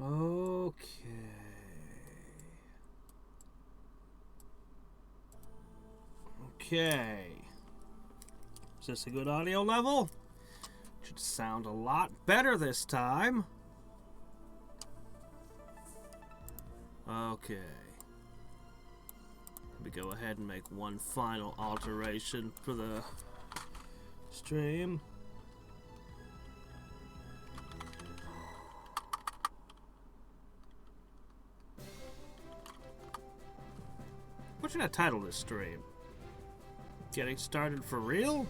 Okay. Okay. Is this a good audio level? Should sound a lot better this time. Okay. Let me go ahead and make one final alteration for the stream. What should I title this stream? Getting started for real?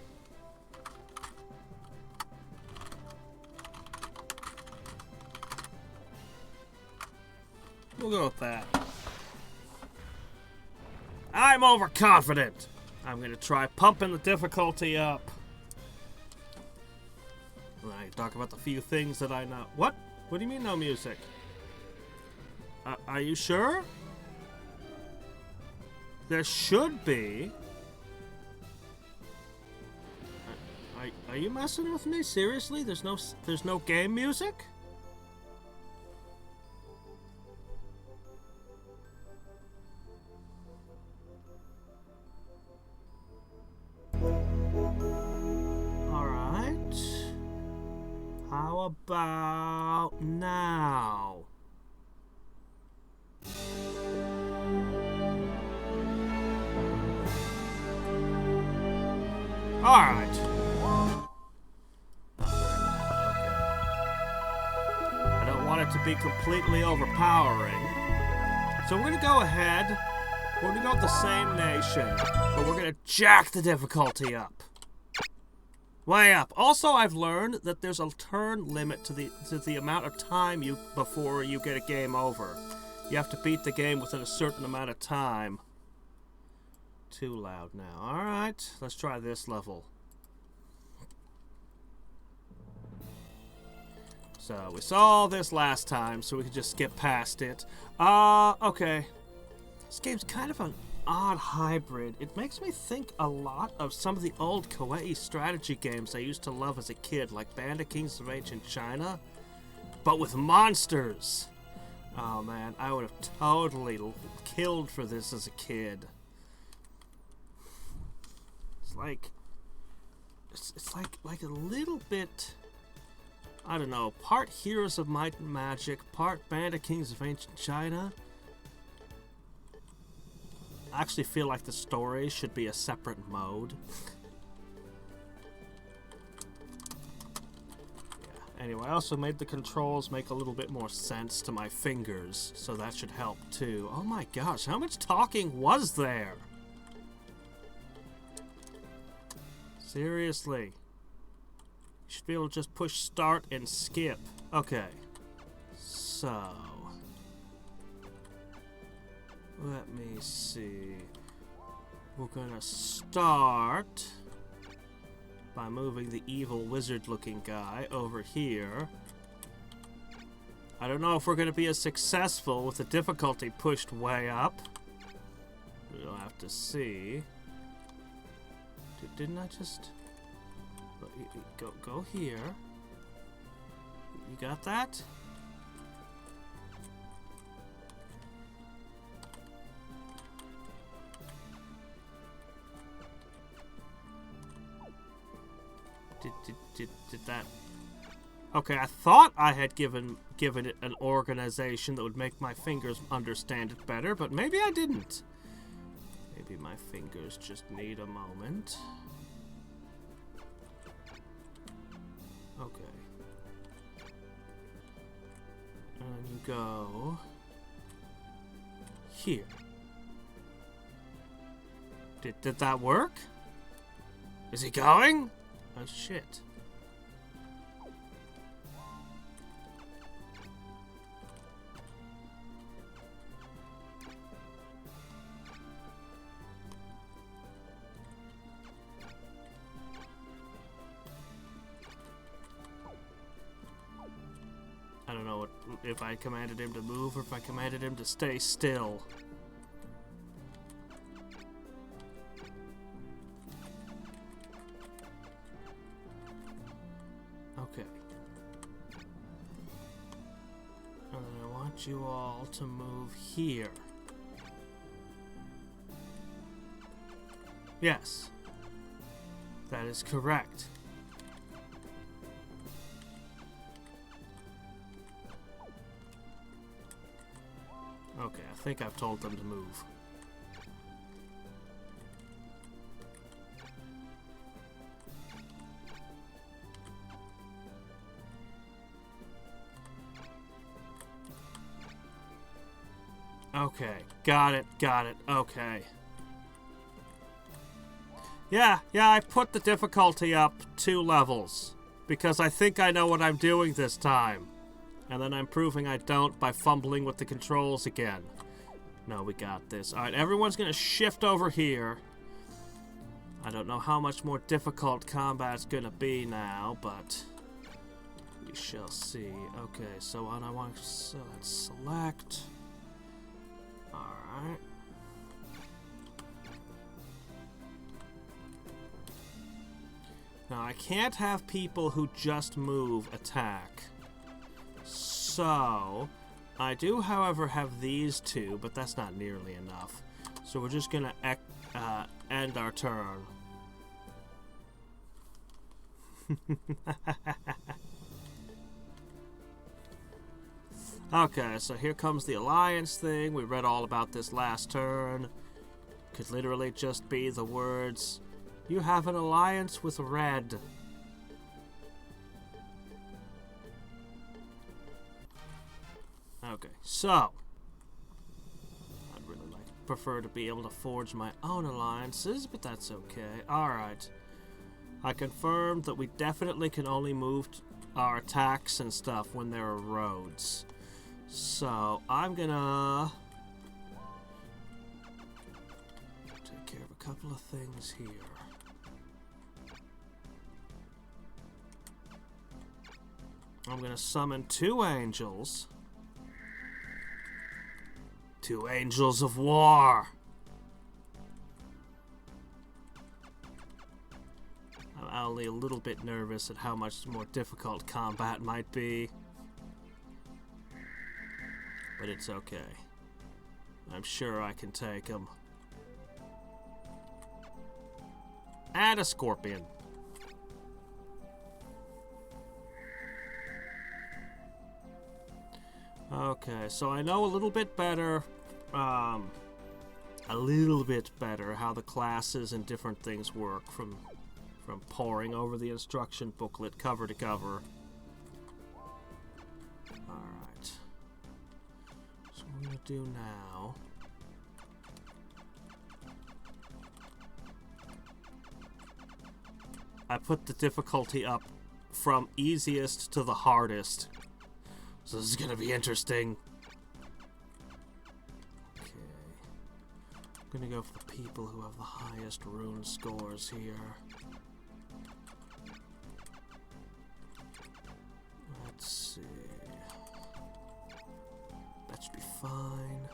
We'll go with that. I'm overconfident. I'm gonna try pumping the difficulty up. I talk about the few things that I know. What? What do you mean no music? Are you sure? There should be. Are you messing with me? Seriously? There's no game music? Alright. How about now? Alright. I don't want it to be completely overpowering. So we're gonna go ahead. We're gonna go with the same nation, but we're gonna jack the difficulty up. Way up. Also, I've learned that there's a turn limit to the amount of time before you get a game over. You have to beat the game within a certain amount of time. Too loud now. Alright, let's try this level. So, we saw this last time, so we could just skip past it. Okay. This game's kind of an odd hybrid. It makes me think a lot of some of the old Koei strategy games I used to love as a kid, like Band of Kings of Ancient China, but with monsters. Oh man, I would have totally killed for this as a kid. It's like a little bit, I don't know, part Heroes of Might and Magic, part Band of Kings of Ancient China. I actually feel like the story should be a separate mode. Yeah. Anyway, I also made the controls make a little bit more sense to my fingers, so that should help too. Oh my gosh, how much talking was there? Seriously. You should be able to just push start and skip. Okay. So. Let me see. We're gonna start by moving the evil wizard-looking guy over here. I don't know if we're gonna be as successful with the difficulty pushed way up. We'll have to see. Didn't I just... Go here. You got that? Did that... Okay, I thought I had given it an organization that would make my fingers understand it better, but maybe I didn't. Maybe my fingers just need a moment. Okay. And you go here. Did that work? Is he going? Oh shit. I don't know if I commanded him to move or if I commanded him to stay still. Okay. want you all to move here. Yes. That is correct. Okay, I think I've told them to move. Okay, got it, okay. Yeah, I put the difficulty up 2 levels, because I think I know what I'm doing this time. And then I'm proving I don't by fumbling with the controls again. No, we got this. Alright, everyone's gonna shift over here. I don't know how much more difficult combat's gonna be now, but we shall see. Okay, so what I want to select. Alright. Now, I can't have people who just move attack. So, I do, however, have these 2, but that's not nearly enough. So we're just gonna end our turn. Okay, so here comes the alliance thing. We read all about this last turn. Could literally just be the words, "You have an alliance with red." Okay, so I'd really prefer to be able to forge my own alliances, but that's okay. Alright. I confirmed that we definitely can only move our attacks and stuff when there are roads. So, I'm gonna take care of a couple of things here. I'm gonna summon 2 angels. 2 angels of war. I'm only a little bit nervous at how much more difficult combat might be. But it's okay. I'm sure I can take them. And a scorpion. Okay, so I know a little bit better how the classes and different things work from poring over the instruction booklet cover to cover. Alright. So what I'm going to do now... I put the difficulty up from easiest to the hardest. So this is going to be interesting. Okay. I'm going to go for the people who have the highest rune scores here. Let's see. That should be fine.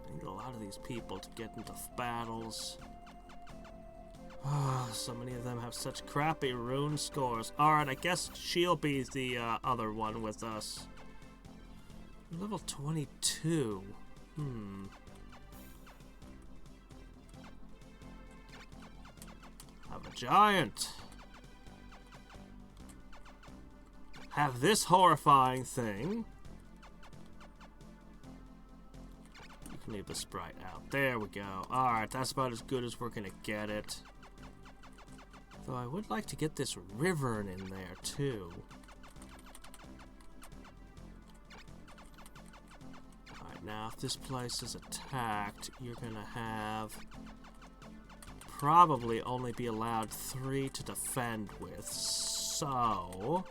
I need a lot of these people to get into battles. So many of them have such crappy rune scores. Alright, I guess she'll be the other one with us. Level 22. Have a giant. Have this horrifying thing. You can leave the sprite out. There we go. Alright, that's about as good as we're gonna get it. Though I would like to get this Wyvern in there, too. Alright, now if this place is attacked, you're gonna have... probably only be allowed 3 to defend with, so...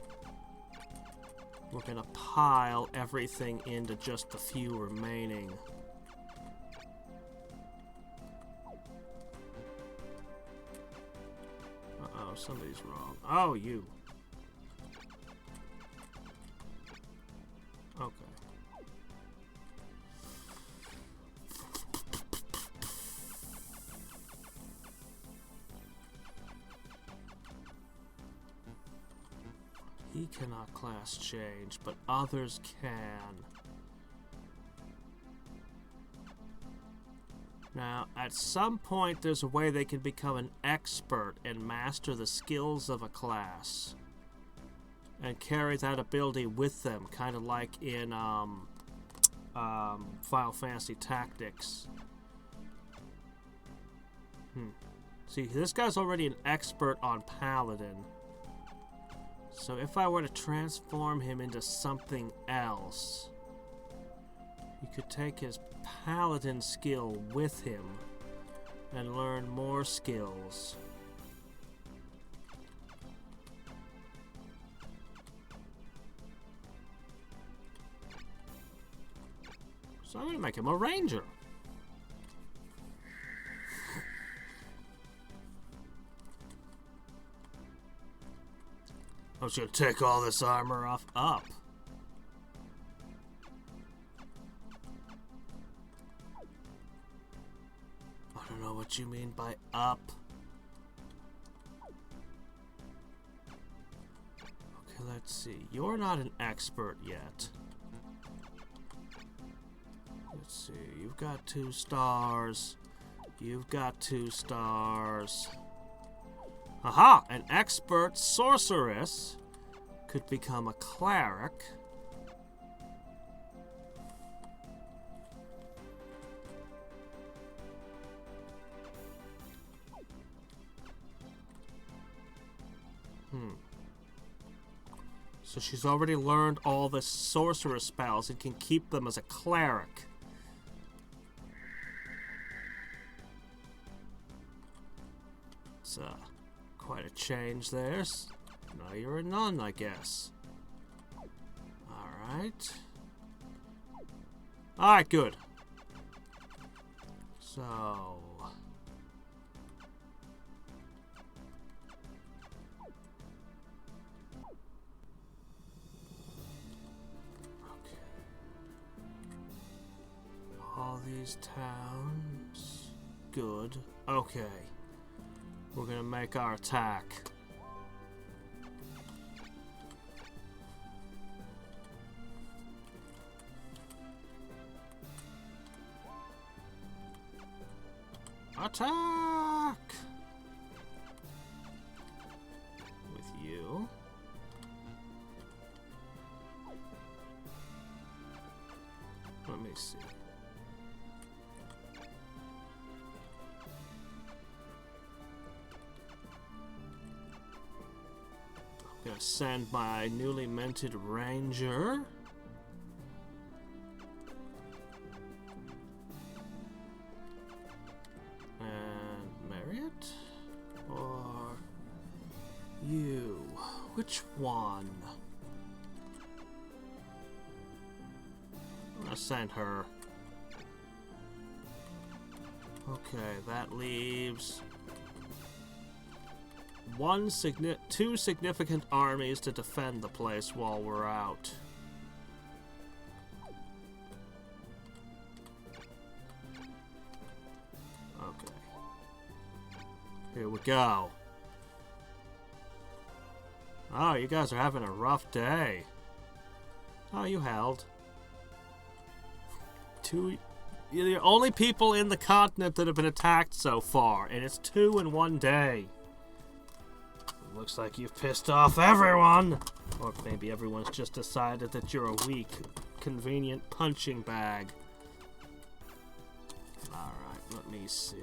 we're gonna pile everything into just the few remaining. Uh-oh, somebody's wrong. Oh, you. Okay. He cannot class change, but others can. Now, at some point, there's a way they can become an expert and master the skills of a class. And carry that ability with them, kind of like in Final Fantasy Tactics. See, this guy's already an expert on Paladin. So if I were to transform him into something else, you could take his Paladin skill with him and learn more skills. So I'm going to make him a ranger. I'm just going to take all this armor off. Up. I don't know what you mean by up. Okay, let's see. You're not an expert yet. Let's see. You've got 2 stars. You've got 2 stars. Aha! An expert sorceress could become a cleric. So she's already learned all the sorcerer spells and can keep them as a cleric. It's quite a change there. Now you're a nun, I guess. Alright. Alright, good. So... all these towns. Good. Okay. We're gonna make our attack. Attack! With you. Let me see. I'm gonna send my newly minted ranger. And Marriott? Or you? Which one? I'm gonna send her. Okay, that leaves two significant armies to defend the place while we're out. Okay. Here we go. Oh, you guys are having a rough day. Oh, you held. You're the only people in the continent that have been attacked so far, and it's 2 in 1 day. Looks like you've pissed off everyone! Or maybe everyone's just decided that you're a weak, convenient punching bag. Alright, let me see.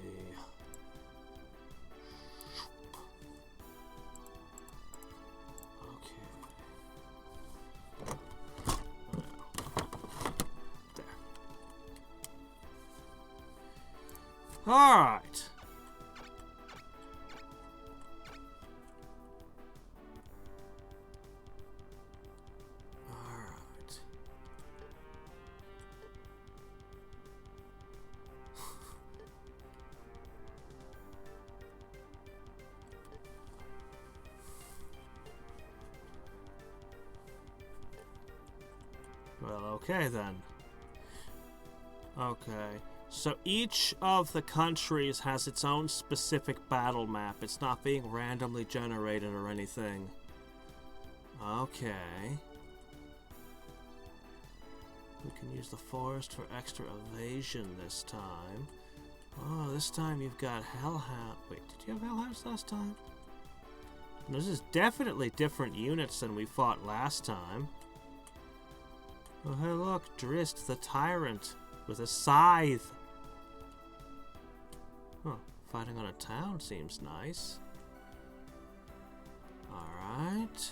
Okay. There. Alright. Well, okay then. Okay, so each of the countries has its own specific battle map. It's not being randomly generated or anything. Okay. We can use the forest for extra evasion this time. Oh, this time you've got Hellhound. Wait, did you have Hellhounds last time? This is definitely different units than we fought last time. Oh, hey look, Drist the Tyrant with a scythe. Huh, fighting on a town seems nice. Alright.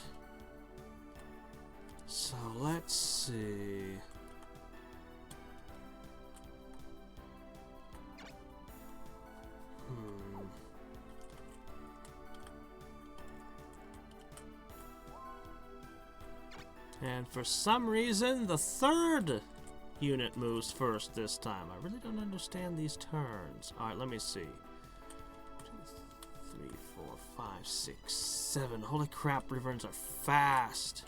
So let's see. And for some reason, the third unit moves first this time. I really don't understand these turns. Alright, let me see. 2, 3, 4, 5, 6, 7. Holy crap, Riverns are fast.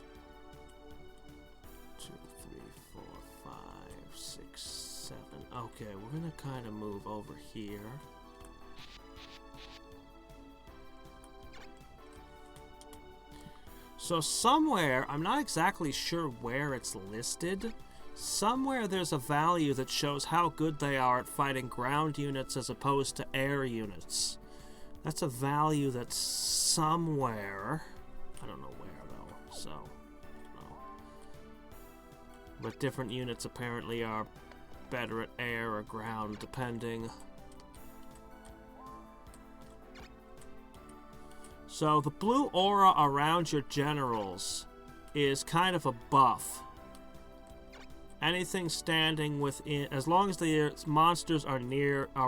2, 3, 4, 5, 6, 7. Okay, we're gonna kind of move over here. So somewhere, I'm not exactly sure where it's listed, somewhere there's a value that shows how good they are at fighting ground units as opposed to air units. That's a value that's somewhere. I don't know where though, so. No. But different units apparently are better at air or ground depending. So the blue aura around your generals is kind of a buff. Anything standing within, as long as the monsters are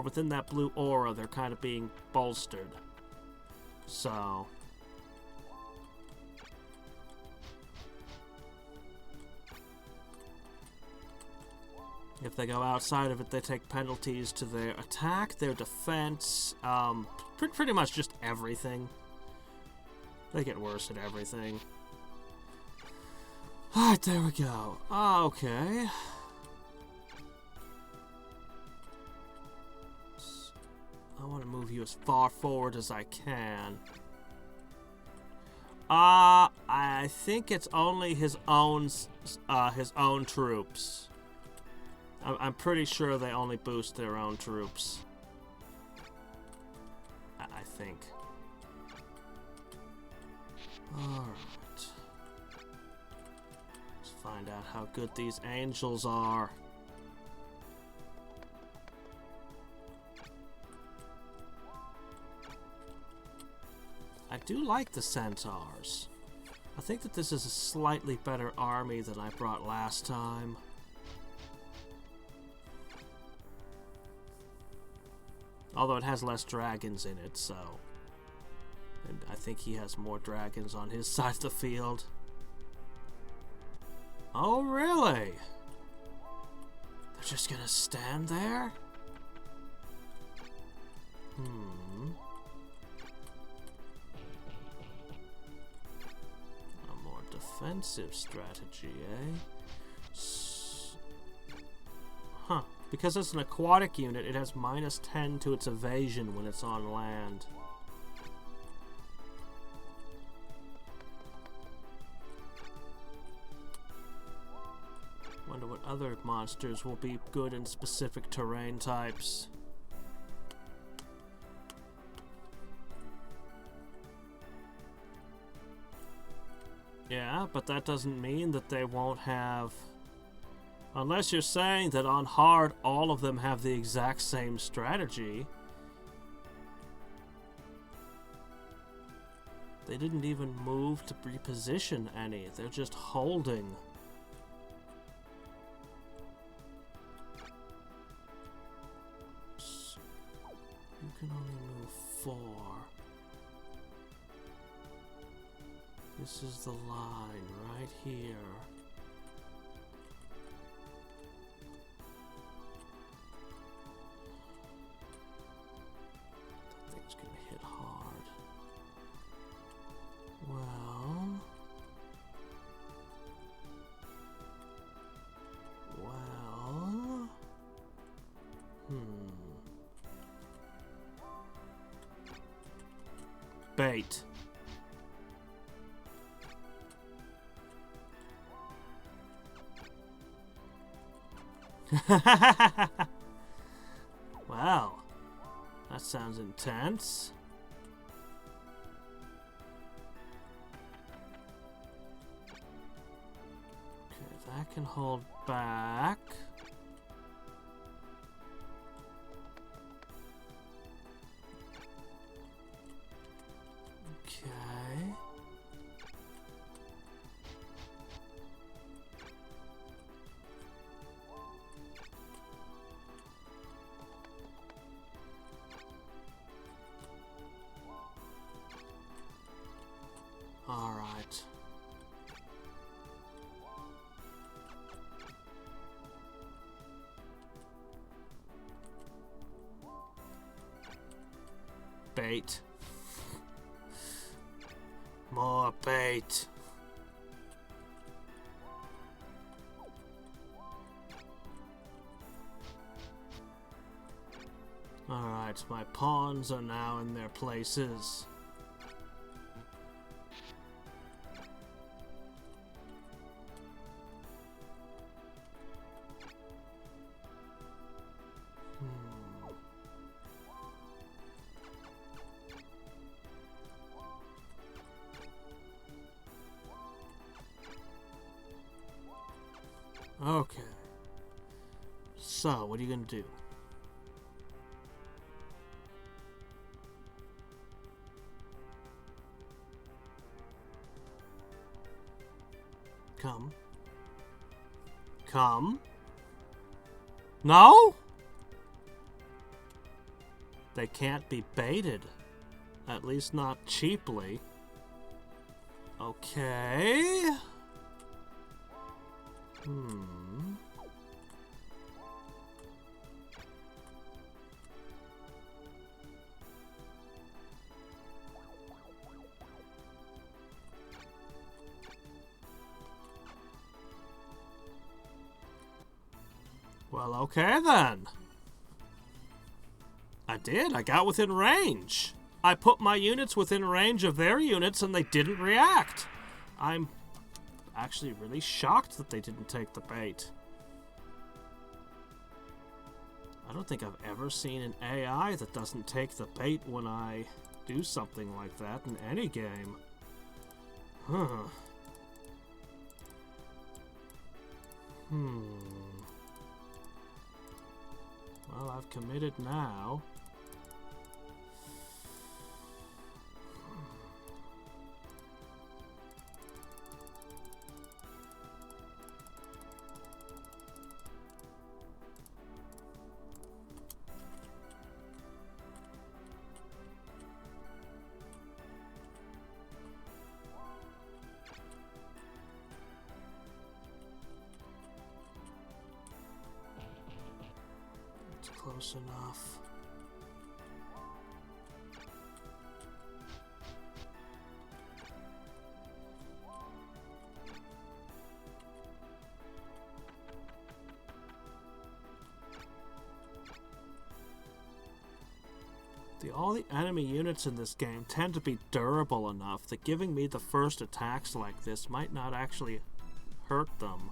within that blue aura, they're kind of being bolstered. So if they go outside of it, they take penalties to their attack, their defense, pretty much just everything. They get worse at everything. Alright, there we go. Okay. I want to move you as far forward as I can. I think it's only his own troops. I'm pretty sure they only boost their own troops. I think. Alright. Let's find out how good these angels are. I do like the centaurs. I think that this is a slightly better army than I brought last time. Although it has less dragons in it, so... And I think he has more dragons on his side of the field. Oh, really? They're just gonna stand there? A more defensive strategy, eh? Huh. Because it's an aquatic unit, it has -10 to its evasion when it's on land. Wonder what other monsters will be good in specific terrain types. Yeah, but that doesn't mean that they won't have... Unless you're saying that on hard, all of them have the exact same strategy. They didn't even move to reposition any. They're just holding. You can only move 4. This is the line right here. That thing's gonna hit hard. Well... Bait. Well, that sounds intense. Okay, that can hold back. Okay. All right. Bait. More bait. Alright, my pawns are now in their places. Okay. So, what are you gonna do? Come. Come. No? They can't be baited. At least not cheaply. Okay. Well, okay then. I did. I got within range. I put my units within range of their units and they didn't react. I'm actually really shocked that they didn't take the bait. I don't think I've ever seen an AI that doesn't take the bait when I do something like that in any game. Huh. Well, I've committed now. Close enough. All the enemy units in this game tend to be durable enough that giving me the first attacks like this might not actually hurt them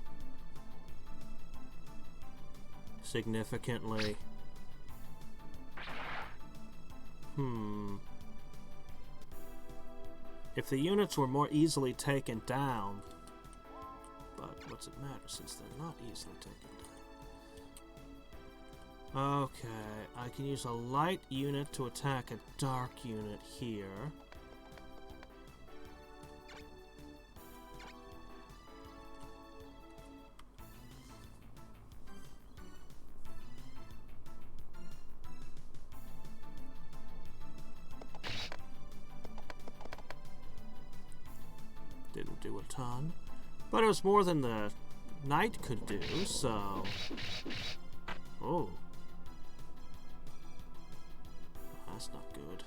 significantly. If the units were more easily taken down, but what's it matter since they're not easily taken down? Okay, I can use a light unit to attack a dark unit here. Didn't do a ton, but it was more than the knight could do, so... Oh. That's not good.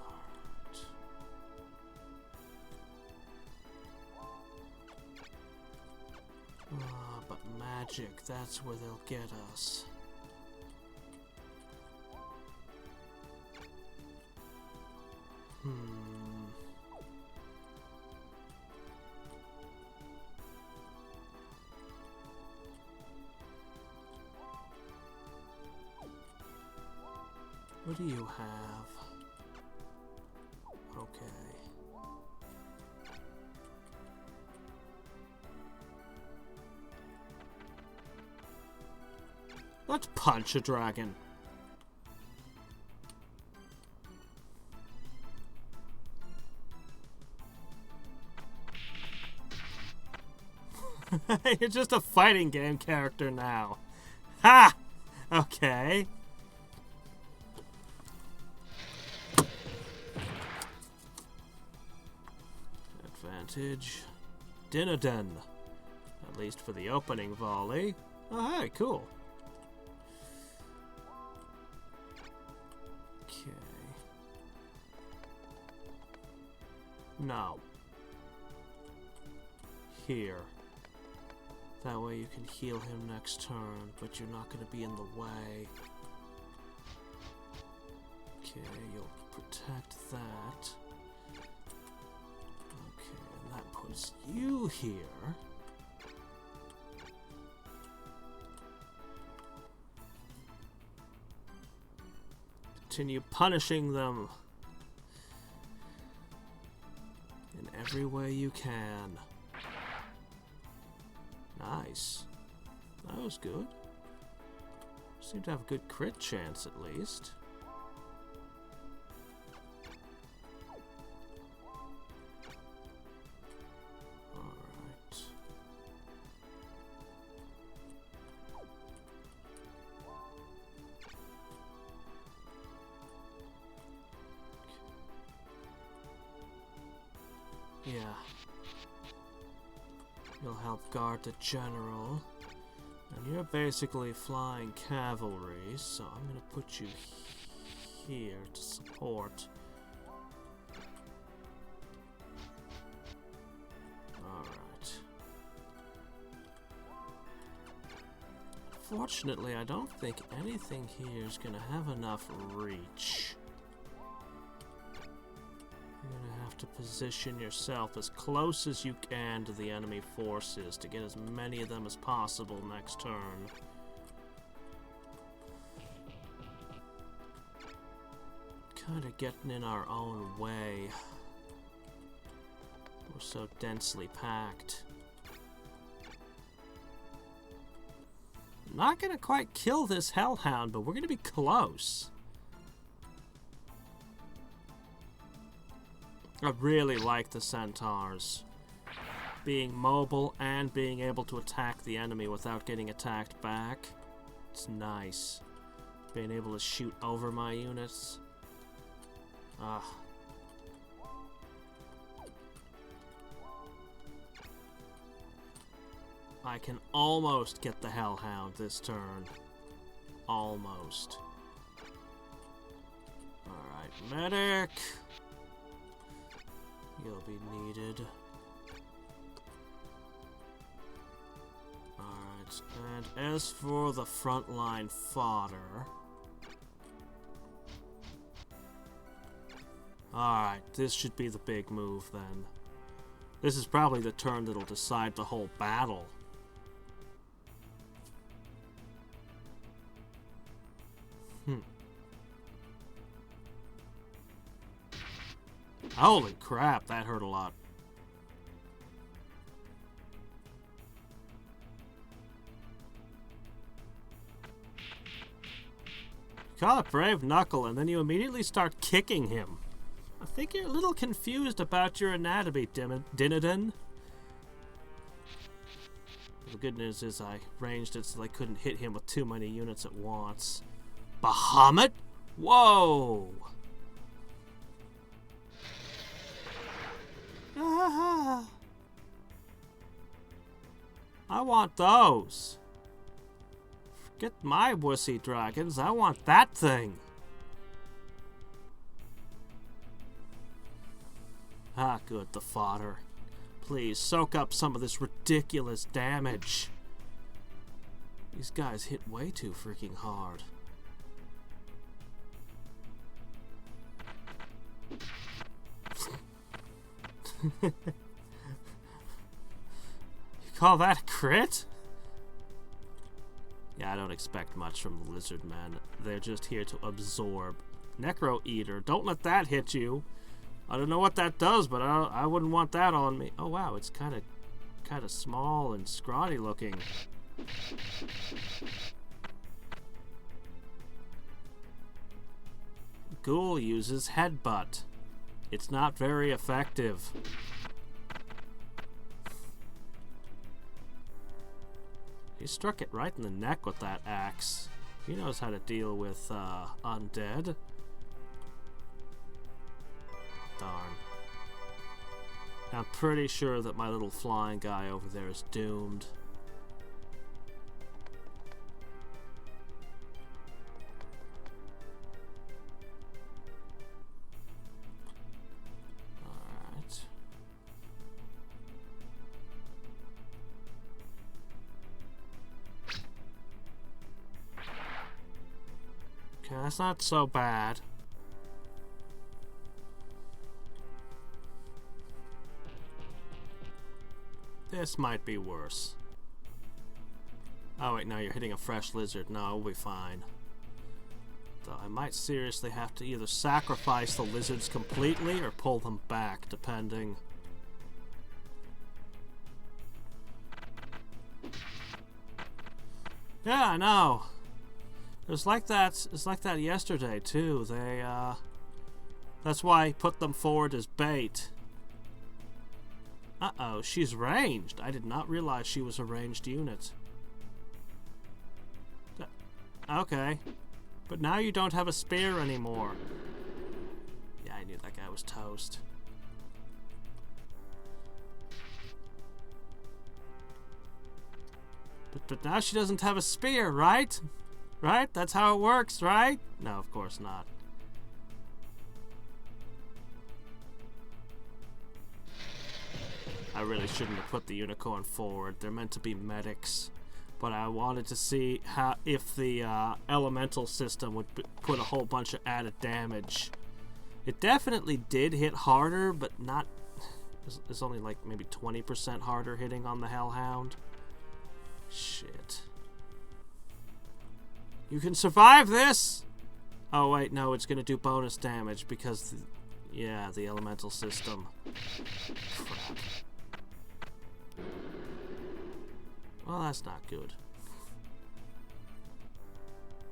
Alright. But magic, that's where they'll get us. What do you have? Okay. Let's punch a dragon. You're just a fighting game character now. Ha! Okay. Advantage. Brigandine. At least for the opening volley. Oh, hey, cool. Okay. Now. Here. That way you can heal him next turn, but you're not going to be in the way. Okay, you'll protect that. Okay, and that puts you here. Continue punishing them in every way you can. Nice. That was good. Seem to have a good crit chance at least. Alright. Yeah. You'll help guard the general. And you're basically flying cavalry, so I'm going to put you here to support. Alright. Fortunately, I don't think anything here is going to have enough reach. You're going to have to position yourself as close as you can to the enemy forces to get as many of them as possible next turn. Kind of getting in our own way. We're so densely packed. Not going to quite kill this hellhound, but we're going to be close. I really like the centaurs. Being mobile and being able to attack the enemy without getting attacked back. It's nice. Being able to shoot over my units. Ah. I can almost get the hellhound this turn. Almost. Alright, medic! You'll be needed. Alright, and as for the frontline fodder... Alright, this should be the big move then. This is probably the turn that'll decide the whole battle. Holy crap, that hurt a lot. You call it brave knuckle, and then you immediately start kicking him. I think you're a little confused about your anatomy, Brigandine. The good news is I ranged it so I couldn't hit him with too many units at once. Bahamut? Whoa! I want those. Forget my wussy dragons. I want that thing. Ah, good, the fodder. Please, soak up some of this ridiculous damage. These guys hit way too freaking hard. You call that a crit? Yeah, I don't expect much from the lizard men. They're just here to absorb Necro Eater. Don't let that hit you. I don't know what that does, but I wouldn't want that on me. Oh wow, it's kind of small and scrawny looking. Ghoul uses Headbutt. It's not very effective. He struck it right in the neck with that axe. He knows how to deal with undead. Darn. I'm pretty sure that my little flying guy over there is doomed. Alright. Okay, that's not so bad. This might be worse. Oh wait, no, you're hitting a fresh lizard. No, we'll be fine. Though I might seriously have to either sacrifice the lizards completely or pull them back, depending. Yeah, I know. It was like that. It's like that yesterday too. That's why I put them forward as bait. Uh-oh, she's ranged. I did not realize she was a ranged unit. Okay. But now you don't have a spear anymore. Yeah, I knew that guy was toast. But now she doesn't have a spear, right? Right? That's how it works, right? No, of course not. I really shouldn't have put the unicorn forward. They're meant to be medics. But I wanted to see how if the elemental system would put a whole bunch of added damage. It definitely did hit harder, but not... It's only like maybe 20% harder hitting on the Hellhound. Shit. You can survive this! Oh wait, no, it's gonna do bonus damage because... yeah, the elemental system. Crap. Well, that's not good.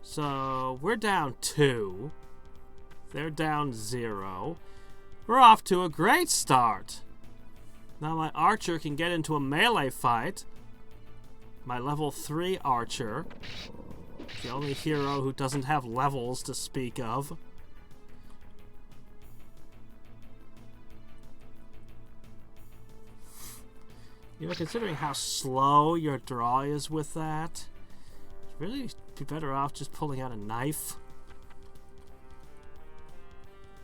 So, we're down 2. They're down 0. We're off to a great start. Now my archer can get into a melee fight. My level 3 archer. The only hero who doesn't have levels to speak of. You know, considering how slow your draw is with that, you'd really be better off just pulling out a knife.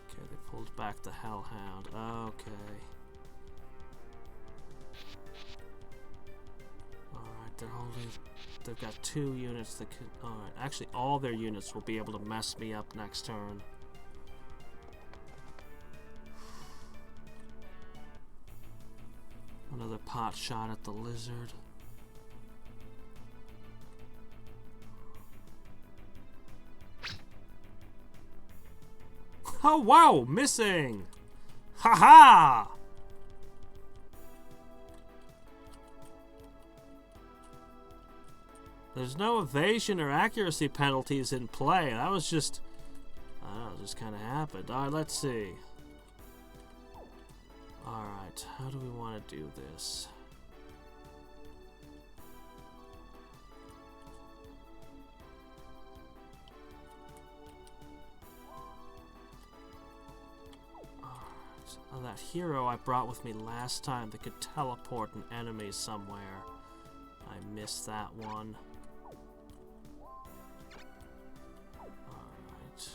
Okay, they pulled back the Hellhound. Okay. Alright, they've got 2 units that can... Alright, actually all their units will be able to mess me up next turn. Another pot shot at the lizard. Oh wow, missing! Haha! There's no evasion or accuracy penalties in play. That was just... I don't know, it just kind of happened. Alright, let's see. Alright, how do we want to do this? Alright, oh, that hero I brought with me last time that could teleport an enemy somewhere. I missed that one. Alright.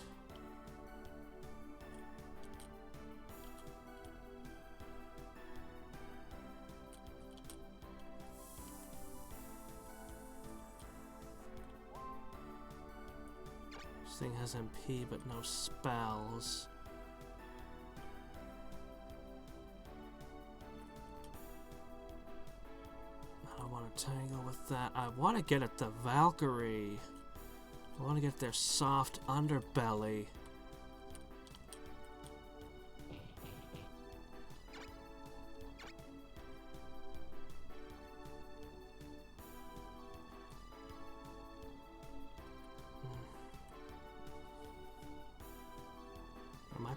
This thing has MP but no spells. I don't want to tangle with that. I want to get at the Valkyrie. I want to get their soft underbelly.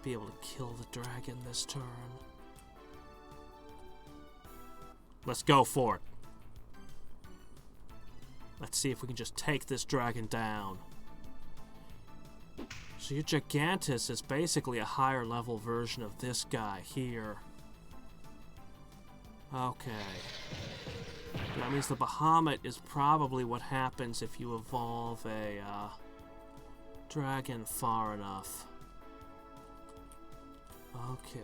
be able to kill the dragon this turn. Let's go for it. Let's see if we can just take this dragon down. So your Gigantus is basically a higher level version of this guy here. Okay. That means the Bahamut is probably what happens if you evolve a dragon far enough. Okay.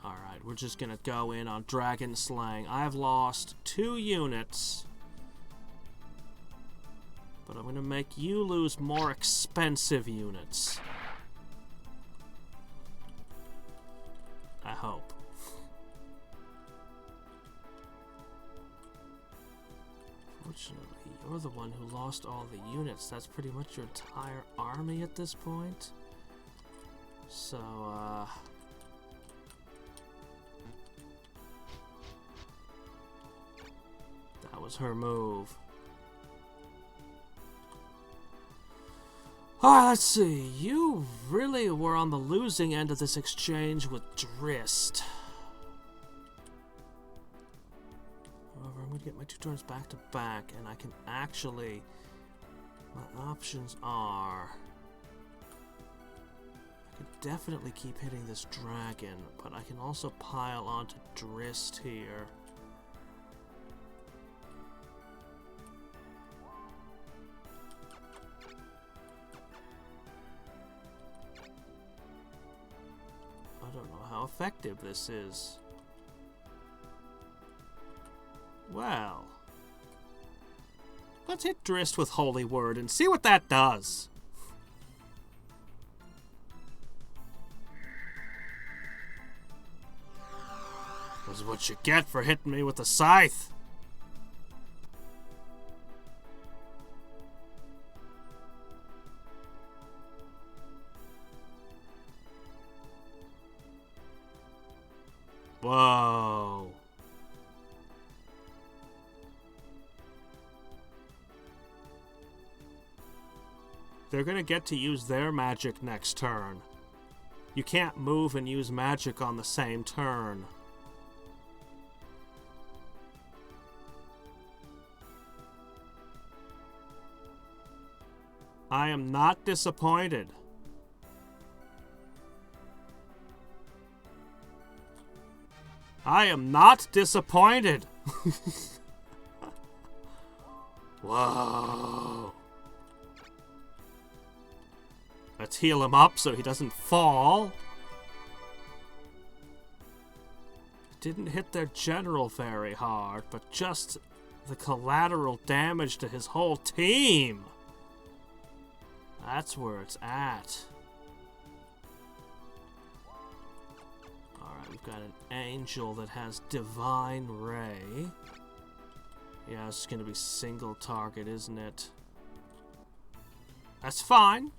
Alright, we're just gonna go in on Dragon Slaying. I've lost 2 units. But I'm gonna make you lose more expensive units. I hope. Fortunately, you're the one who lost all the units. That's pretty much your entire army at this point. So, that was her move. Alright, let's see. You really were on the losing end of this exchange with Drist. However, I'm going to get my 2 turns back to back, and I can actually... My options are... I can definitely keep hitting this dragon, but I can also pile onto Drist here. I don't know how effective this is. Well, let's hit Drist with Holy Word and see what that does. This is what you get for hitting me with a scythe. Whoa. They're gonna get to use their magic next turn. You can't move and use magic on the same turn. I am not disappointed. I am not disappointed. Whoa. Let's heal him up so he doesn't fall. Didn't hit their general very hard, but just the collateral damage to his whole team. That's where it's at. Alright, we've got an angel that has Divine Ray. Yeah, it's going to be single target, isn't it? That's fine.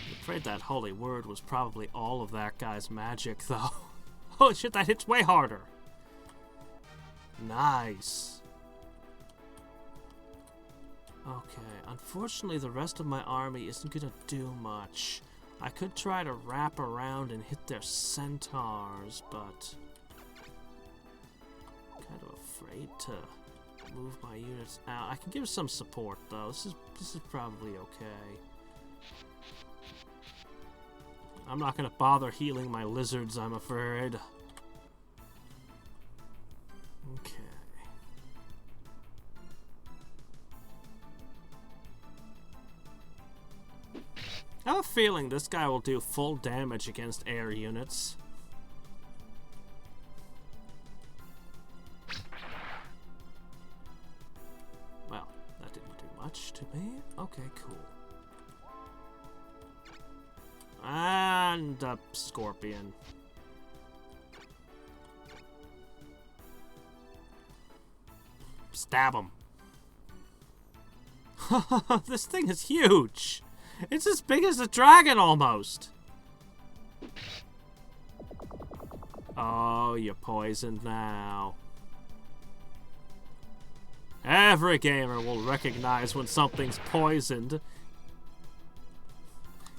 I'm afraid that Holy Word was probably all of that guy's magic, though. Holy shit, that hits way harder. Nice. Okay, unfortunately the rest of my army isn't gonna do much. I could try to wrap around and hit their centaurs, but I'm kind of afraid to move my units out. I can give some support though. This is probably okay. I'm not gonna bother healing my lizards, I'm afraid. Okay. I have a feeling this guy will do full damage against air units. Well, that didn't do much to me. Okay, cool. And a scorpion. Stab him. This thing is huge. It's as big as a dragon almost. Oh, you're poisoned now. Every gamer will recognize when something's poisoned.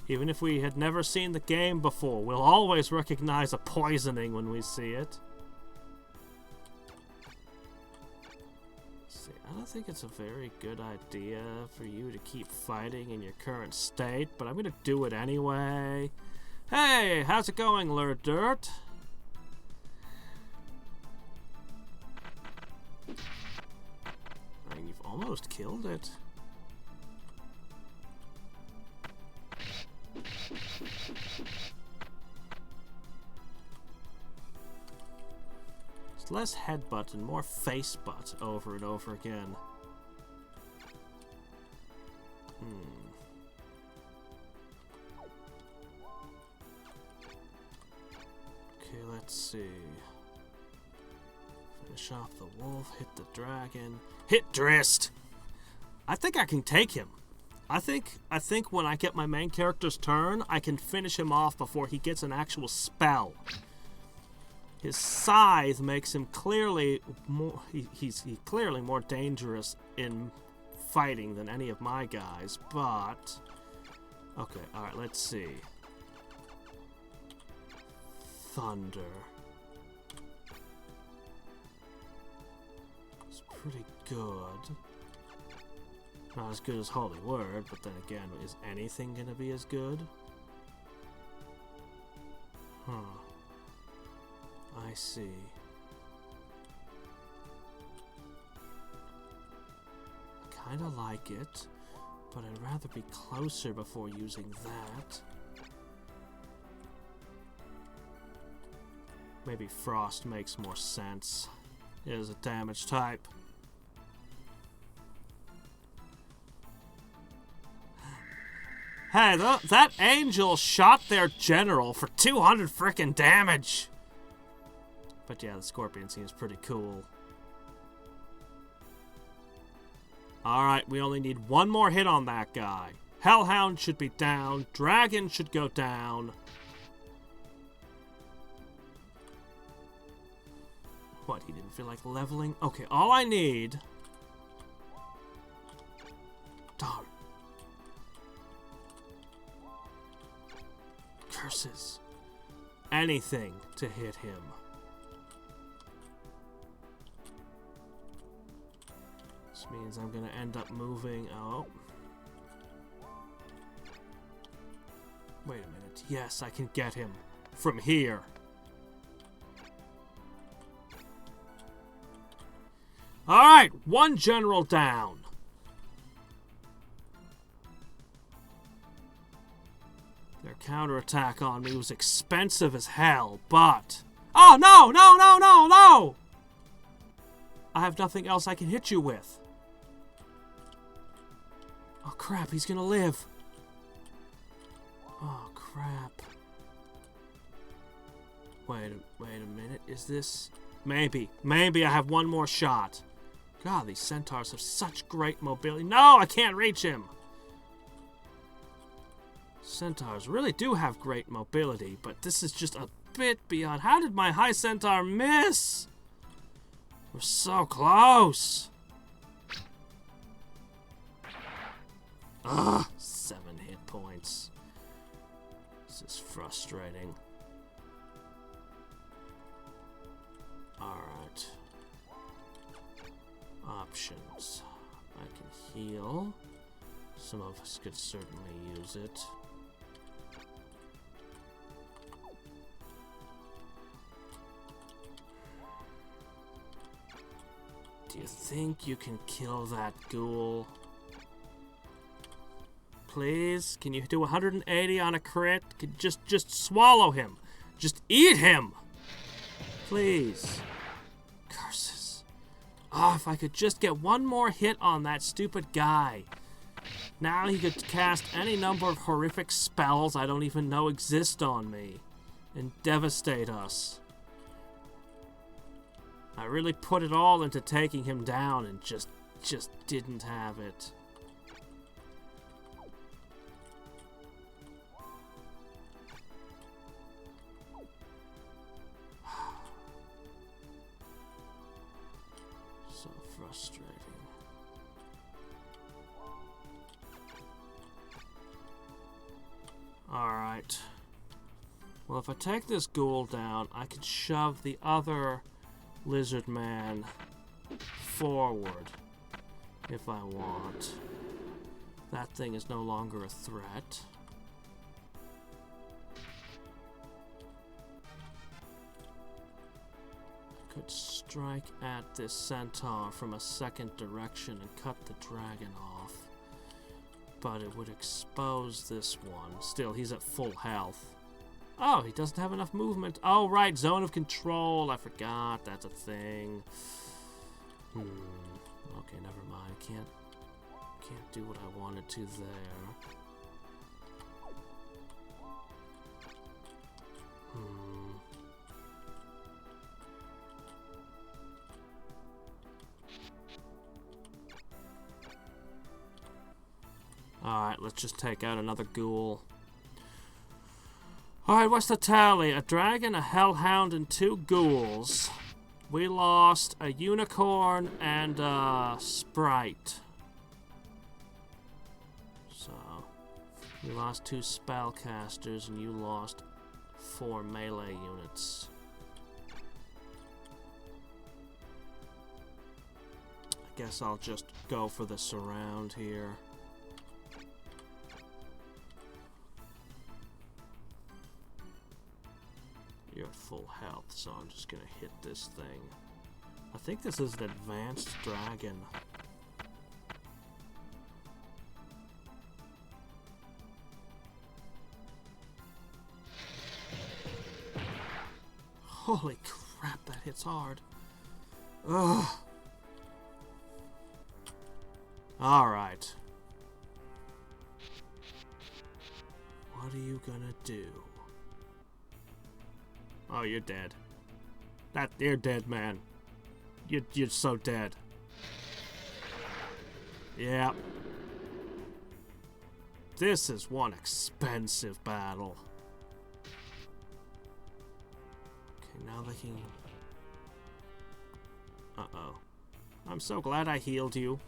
Even if we had never seen the game before, we'll always recognize a poisoning when we see it. See, I don't think it's a very good idea for you to keep fighting in your current state, but I'm going to do it anyway. Hey, how's it going, Lur Dirt? I mean, you've almost killed it. It's less headbutt and more face butt over and over again. Okay, let's see. Finish off the wolf, hit the dragon. Hit Drist! I think I can take him. I think when I get my main character's turn, I can finish him off before he gets an actual spell. His scythe makes him clearly more... He's clearly more dangerous in fighting than any of my guys, but... Okay, alright, let's see. Thunder. It's pretty good. Not as good as Holy Word, but then again, is anything gonna be as good? Huh. I see. I kinda like it, but I'd rather be closer before using that. Maybe Frost makes more sense. It is a damage type. Hey, that angel shot their general for 200 frickin' damage! But yeah, the scorpion seems pretty cool. Alright, we only need one more hit on that guy. Hellhound should be down. Dragon should go down. What, he didn't feel like leveling? Okay, all I need... Darn. Curses. Anything to hit him. This means I'm gonna end up moving. Oh. Wait a minute. Yes, I can get him from here. Alright, one general down. Their counterattack on me was expensive as hell, but... Oh, no, no, no, no, no! I have nothing else I can hit you with. Oh, crap, he's gonna live. Oh, crap. Wait a minute, is this... Maybe I have one more shot. God, these centaurs have such great mobility. No, I can't reach him! Centaurs really do have great mobility, but this is just a bit beyond. How did my high centaur miss? We're so close. Ugh, 7 hit points. This is frustrating. Alright. Options. I can heal. Some of us could certainly use it. Do you think you can kill that ghoul? Please? Can you do 180 on a crit? Just swallow him. Just eat him! Please. Curses. Oh, if I could just get one more hit on that stupid guy. Now he could cast any number of horrific spells I don't even know exist on me. And devastate us. I really put it all into taking him down and just didn't have it. frustrating. Alright. Well, if I take this ghoul down, I could shove the other lizard man forward if I want. That thing is no longer a threat. I could strike at this centaur from a second direction and cut the dragon off. But it would expose this one. Still, he's at full health. Oh, he doesn't have enough movement. Oh, right, zone of control. I forgot. That's a thing. Okay, never mind. Can't do what I wanted to there. Alright, let's just take out another ghoul. Alright, what's the tally? A dragon, a hellhound, and 2 ghouls. We lost a unicorn and a sprite. So, we lost 2 spellcasters and you lost 4 melee units. I guess I'll just go for the surround here. You're at full health, so I'm just gonna hit this thing. I think this is an advanced dragon. Holy crap, that hits hard. Ugh. Alright. What are you gonna do? Oh, you're dead. You're dead, man. You're so dead. Yeah. This is one expensive battle. Okay, now they can... Uh-oh. I'm so glad I healed you.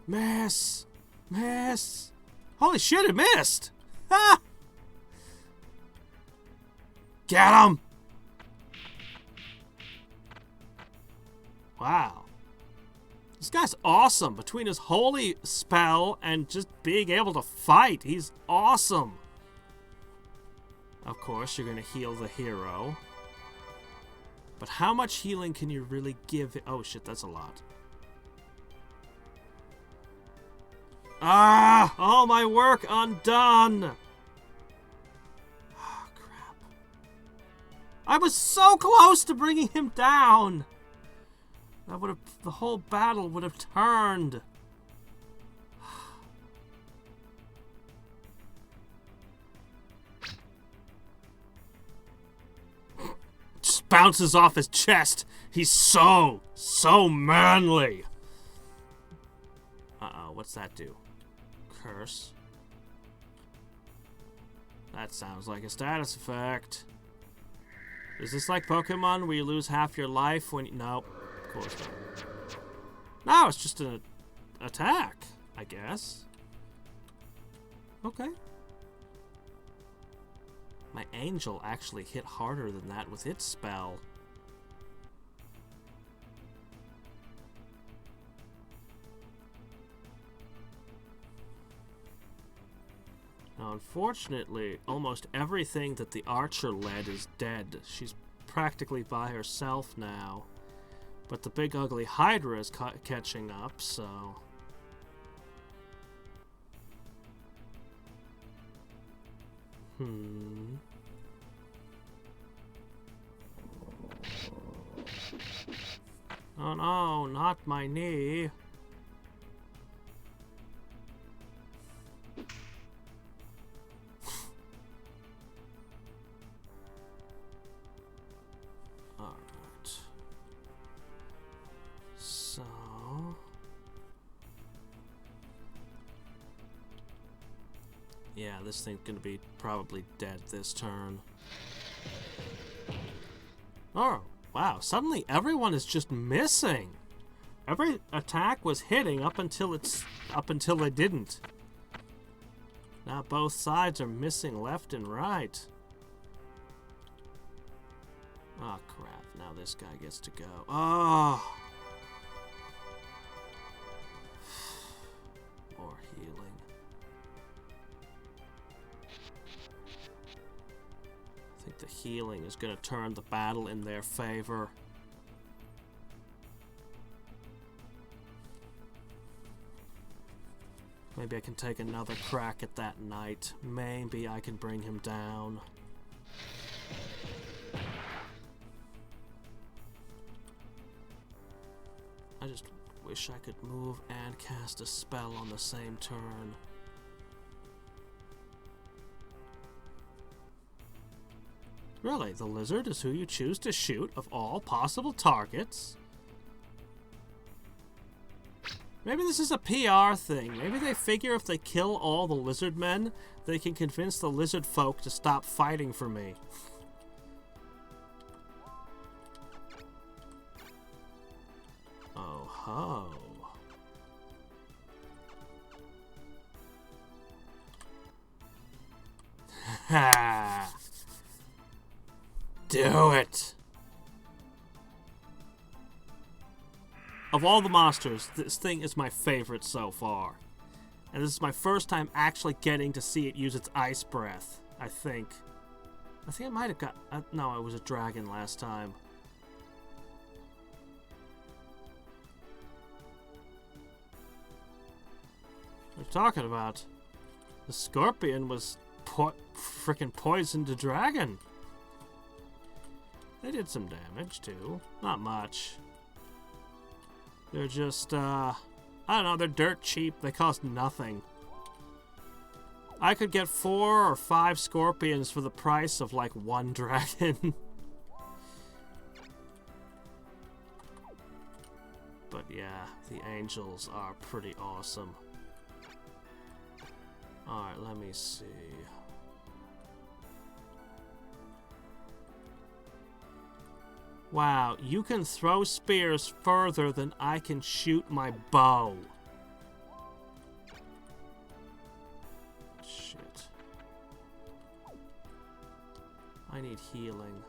Miss! Miss! Holy shit, it missed! Ah! Get him! Wow. This guy's awesome. Between his holy spell and just being able to fight, he's awesome. Of course, you're going to heal the hero. But how much healing can you really give? Oh shit, that's a lot. Ah! All my work undone! Oh, crap. I was so close to bringing him down! That would have... The whole battle would have turned. Just bounces off his chest. He's so manly. Uh-oh, what's that do? Curse. That sounds like a status effect. Is this like Pokemon where you lose half your life when you... Nope, of course not. No, it's just an attack, I guess. Okay. My angel actually hit harder than that with its spell. Now, unfortunately, almost everything that the archer led is dead. She's practically by herself now. But the big ugly Hydra is catching up, so... Oh no, not my knee. Alright. So... Yeah, this thing's gonna be probably dead this turn. Oh, Wow, suddenly everyone is just missing. Every attack was hitting up until they didn't. Now both sides are missing left and right. Oh crap, now this guy gets to go. Oh! More healing. I think the healing is going to turn the battle in their favor. Maybe I can take another crack at that knight. Maybe I can bring him down. I just wish I could move and cast a spell on the same turn. Really, the lizard is who you choose to shoot of all possible targets? Maybe this is a PR thing. Maybe they figure if they kill all the lizard men, they can convince the lizard folk to stop fighting for me. Oh ho. Ha! Do it! Of all the monsters, this thing is my favorite so far. And this is my first time actually getting to see it use its ice breath, I think. I think I might have got... no, it was a dragon last time. What are you talking about? The scorpion was frickin' poisoned the dragon. They did some damage, too. Not much. They're just, I don't know, they're dirt cheap. They cost nothing. I could get 4 or 5 scorpions for the price of, like, 1 dragon. But yeah, the angels are pretty awesome. Alright, let me see. Wow, you can throw spears further than I can shoot my bow. Shit. I need healing.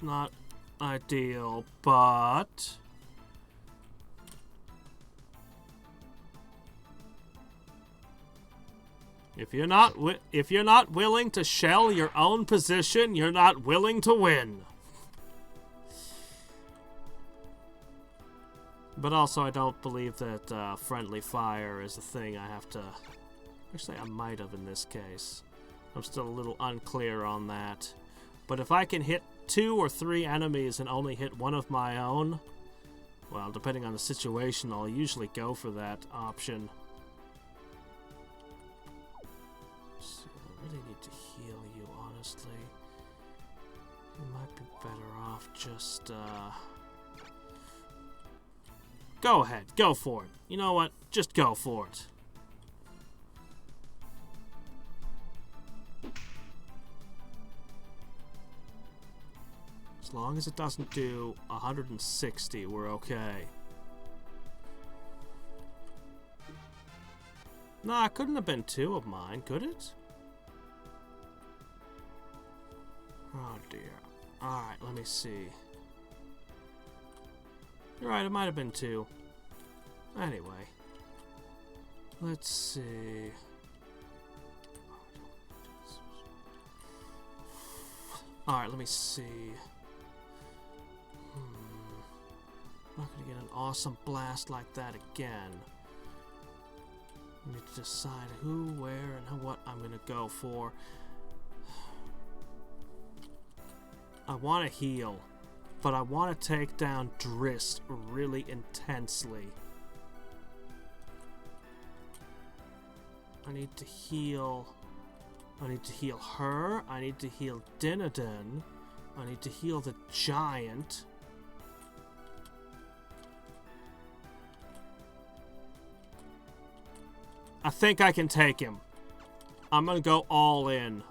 Not ideal, but if you're not willing to shell your own position, you're not willing to win. But also, I don't believe that friendly fire is a thing I have to... Actually, I might have in this case. I'm still a little unclear on that. But if I can hit 2 or 3 enemies and only hit one of my own, well, depending on the situation, I'll usually go for that option. See, I really need to heal you, honestly. You might be better off just, go ahead, go for it. You know what? Just go for it. As long as it doesn't do 160, we're okay. Nah, it couldn't have been 2 of mine, could it? Oh dear. Alright, let me see. You're right, it might have been 2. Anyway. Let's see. Alright, let me see. I'm not gonna get an awesome blast like that again. I need to decide who, where, and what I'm gonna go for. I want to heal, but I want to take down Driss really intensely. I need to heal. I need to heal her. I need to heal Dinadin. I need to heal the giant. I think I can take him. I'm gonna go all in.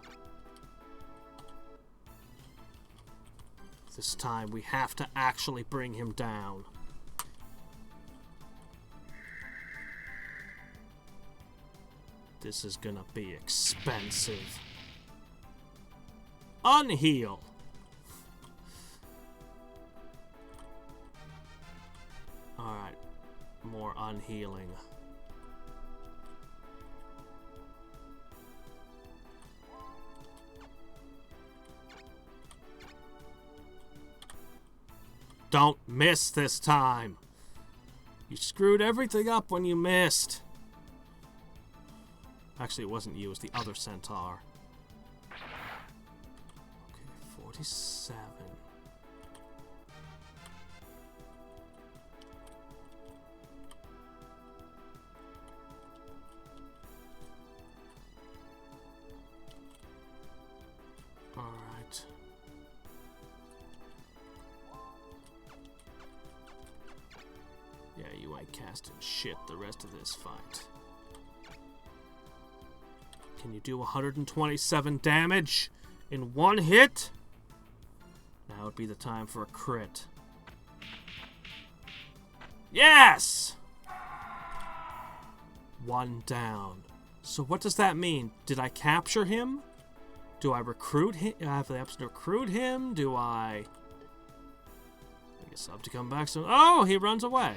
This time we have to actually bring him down. This is gonna be expensive. Unheal. Alright. More unhealing. Don't miss this time. You screwed everything up when you missed. Actually, it wasn't you, it was the other centaur. Okay, 47. Alright. Yeah, you ain't casting shit the rest of this fight. Can you do 127 damage in one hit? Now would be the time for a crit. Yes! One down. So what does that mean? Did I capture him? Do I recruit him? I have the option to recruit him? Do I guess I'll have to come back soon. Oh, he runs away.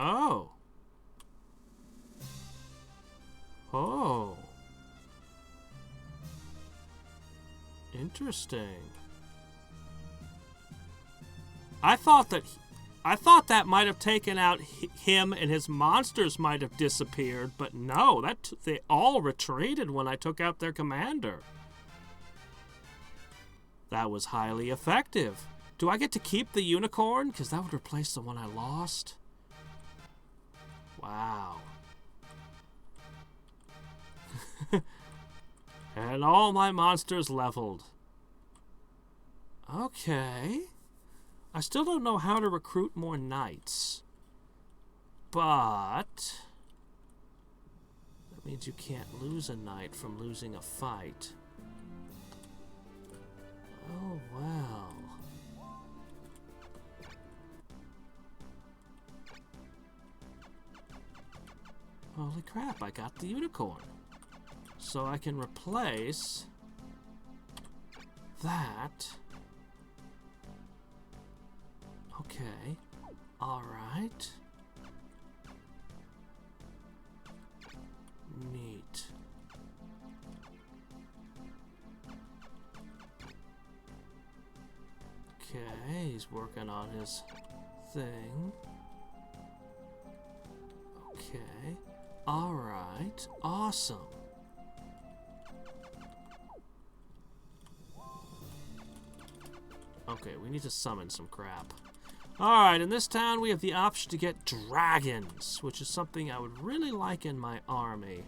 Oh. Oh. Interesting. I thought that might have taken out him and his monsters might have disappeared, but no, they all retreated when I took out their commander. That was highly effective. Do I get to keep the unicorn? Because that would replace the one I lost. Wow. And all my monsters leveled. Okay. I still don't know how to recruit more knights. But that means you can't lose a knight from losing a fight. Oh, well. Holy crap, I got the unicorn. So I can replace that. Okay. Alright. Neat. Okay, he's working on his thing. Okay. Alright. Awesome. Okay, we need to summon some crap. Alright, in this town we have the option to get dragons, which is something I would really like in my army.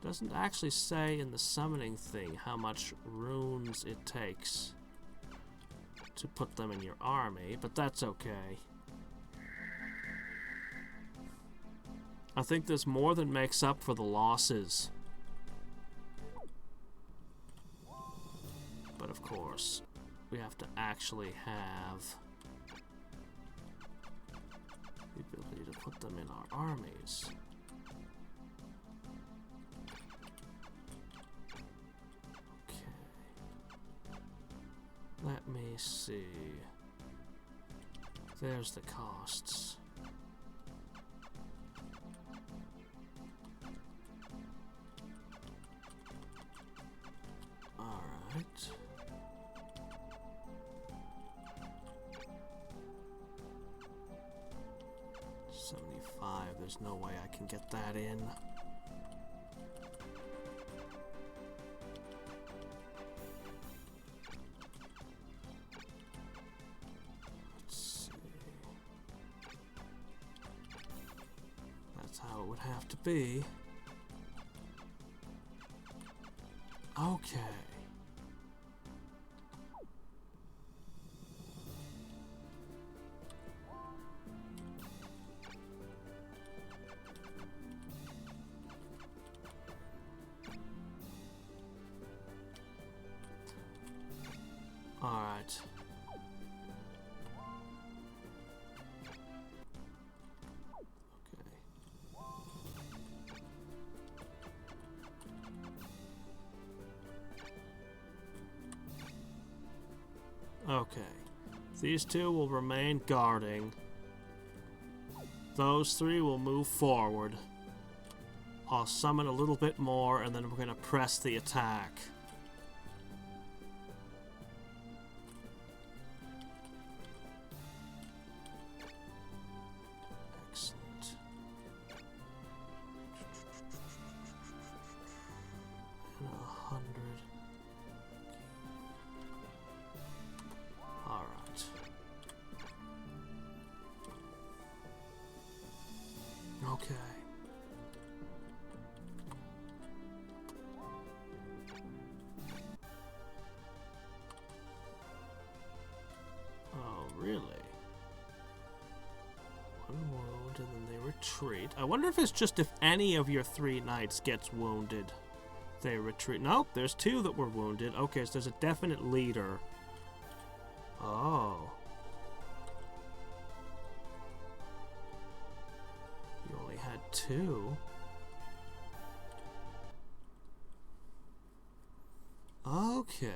Doesn't actually say in the summoning thing how much runes it takes to put them in your army, but that's okay. I think this more than makes up for the losses. But of course, we have to actually have the ability to put them in our armies. Okay. Let me see. There's the costs. Alright. There's no way I can get that in. Let's see. have to be. Okay. Alright. Okay. These two will remain guarding. Those three will move forward. I'll summon a little bit more, and then we're going to press the attack. Excellent. And 100. Alright. Okay. Oh, really? One wound and then they retreat. I wonder if it's just if any of your 3 knights gets wounded, they retreat. Nope, there's 2 that were wounded. Okay, so there's a definite leader. Oh. You only had 2. Okay.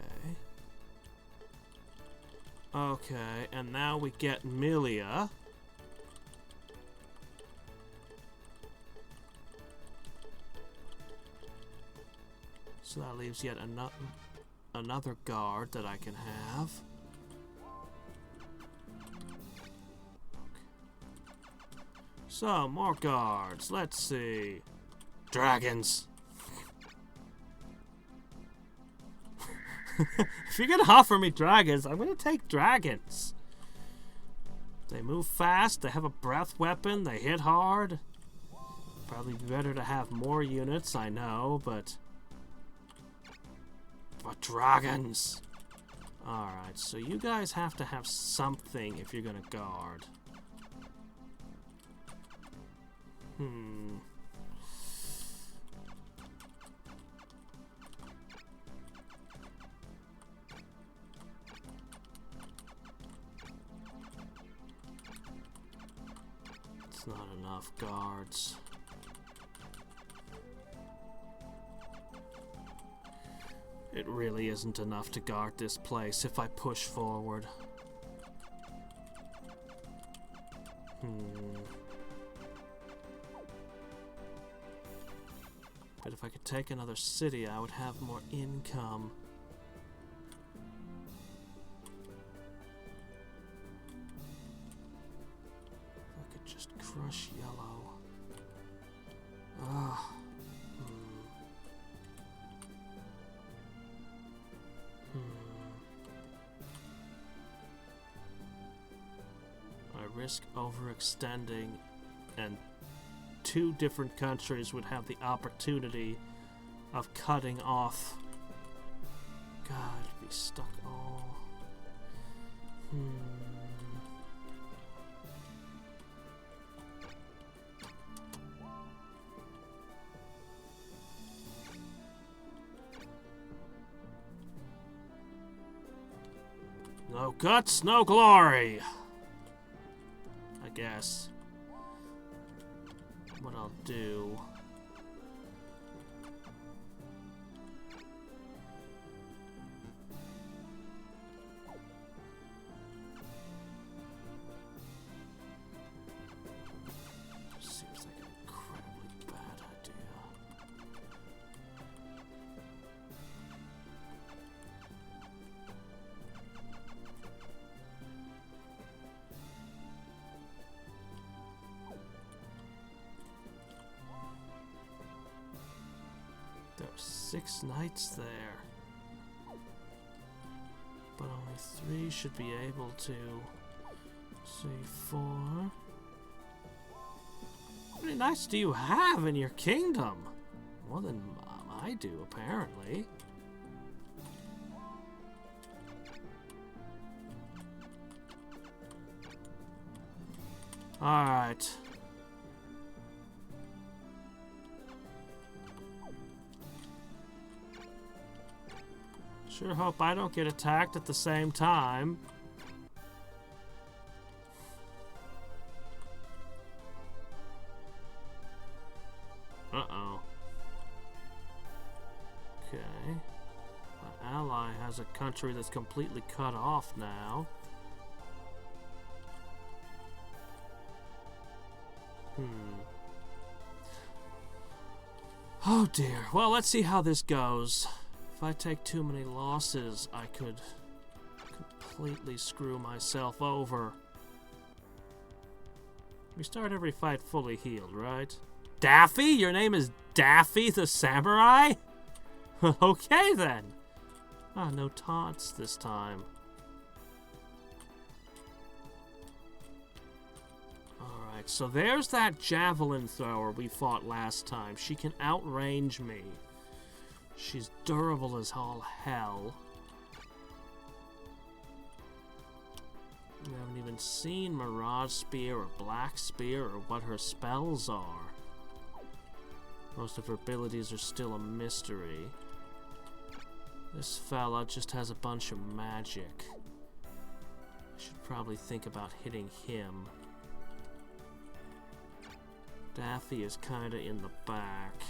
Okay, and now we get Milia. So that leaves yet another guard that I can have. So, more guards. Let's see. Dragons. If you're gonna offer me dragons, I'm gonna take dragons. They move fast, they have a breath weapon, they hit hard. Probably better to have more units, I know, but dragons. Alright, so you guys have to have something if you're gonna guard. It's not enough guards. It really isn't enough to guard this place if I push forward. But if I could take another city, I would have more income. If I could just crush yellow. Ah. I risk overextending, and 2 different countries would have the opportunity of cutting off. God, be stuck all. No guts, no glory. I guess. What I'll do. Seems like an incredibly bad idea. There are 6 knights there, but only 3 should be able to. See, 4. many knights do you have in your kingdom? More than I do, apparently. Alright. Sure hope I don't get attacked at the same time. Uh-oh. Okay. My ally has a country that's completely cut off now. Oh dear. Well, let's see how this goes. If I take too many losses, I could completely screw myself over. We start every fight fully healed, right? Daffy? Your name is Daffy the Samurai? Okay then. Ah, no taunts this time. Alright, so there's that javelin thrower we fought last time. She can outrange me. She's durable as all hell. We haven't even seen Mirage Spear or Black Spear or what her spells are. Most of her abilities are still a mystery. This fella just has a bunch of magic. I should probably think about hitting him. Daffy is kinda in the back.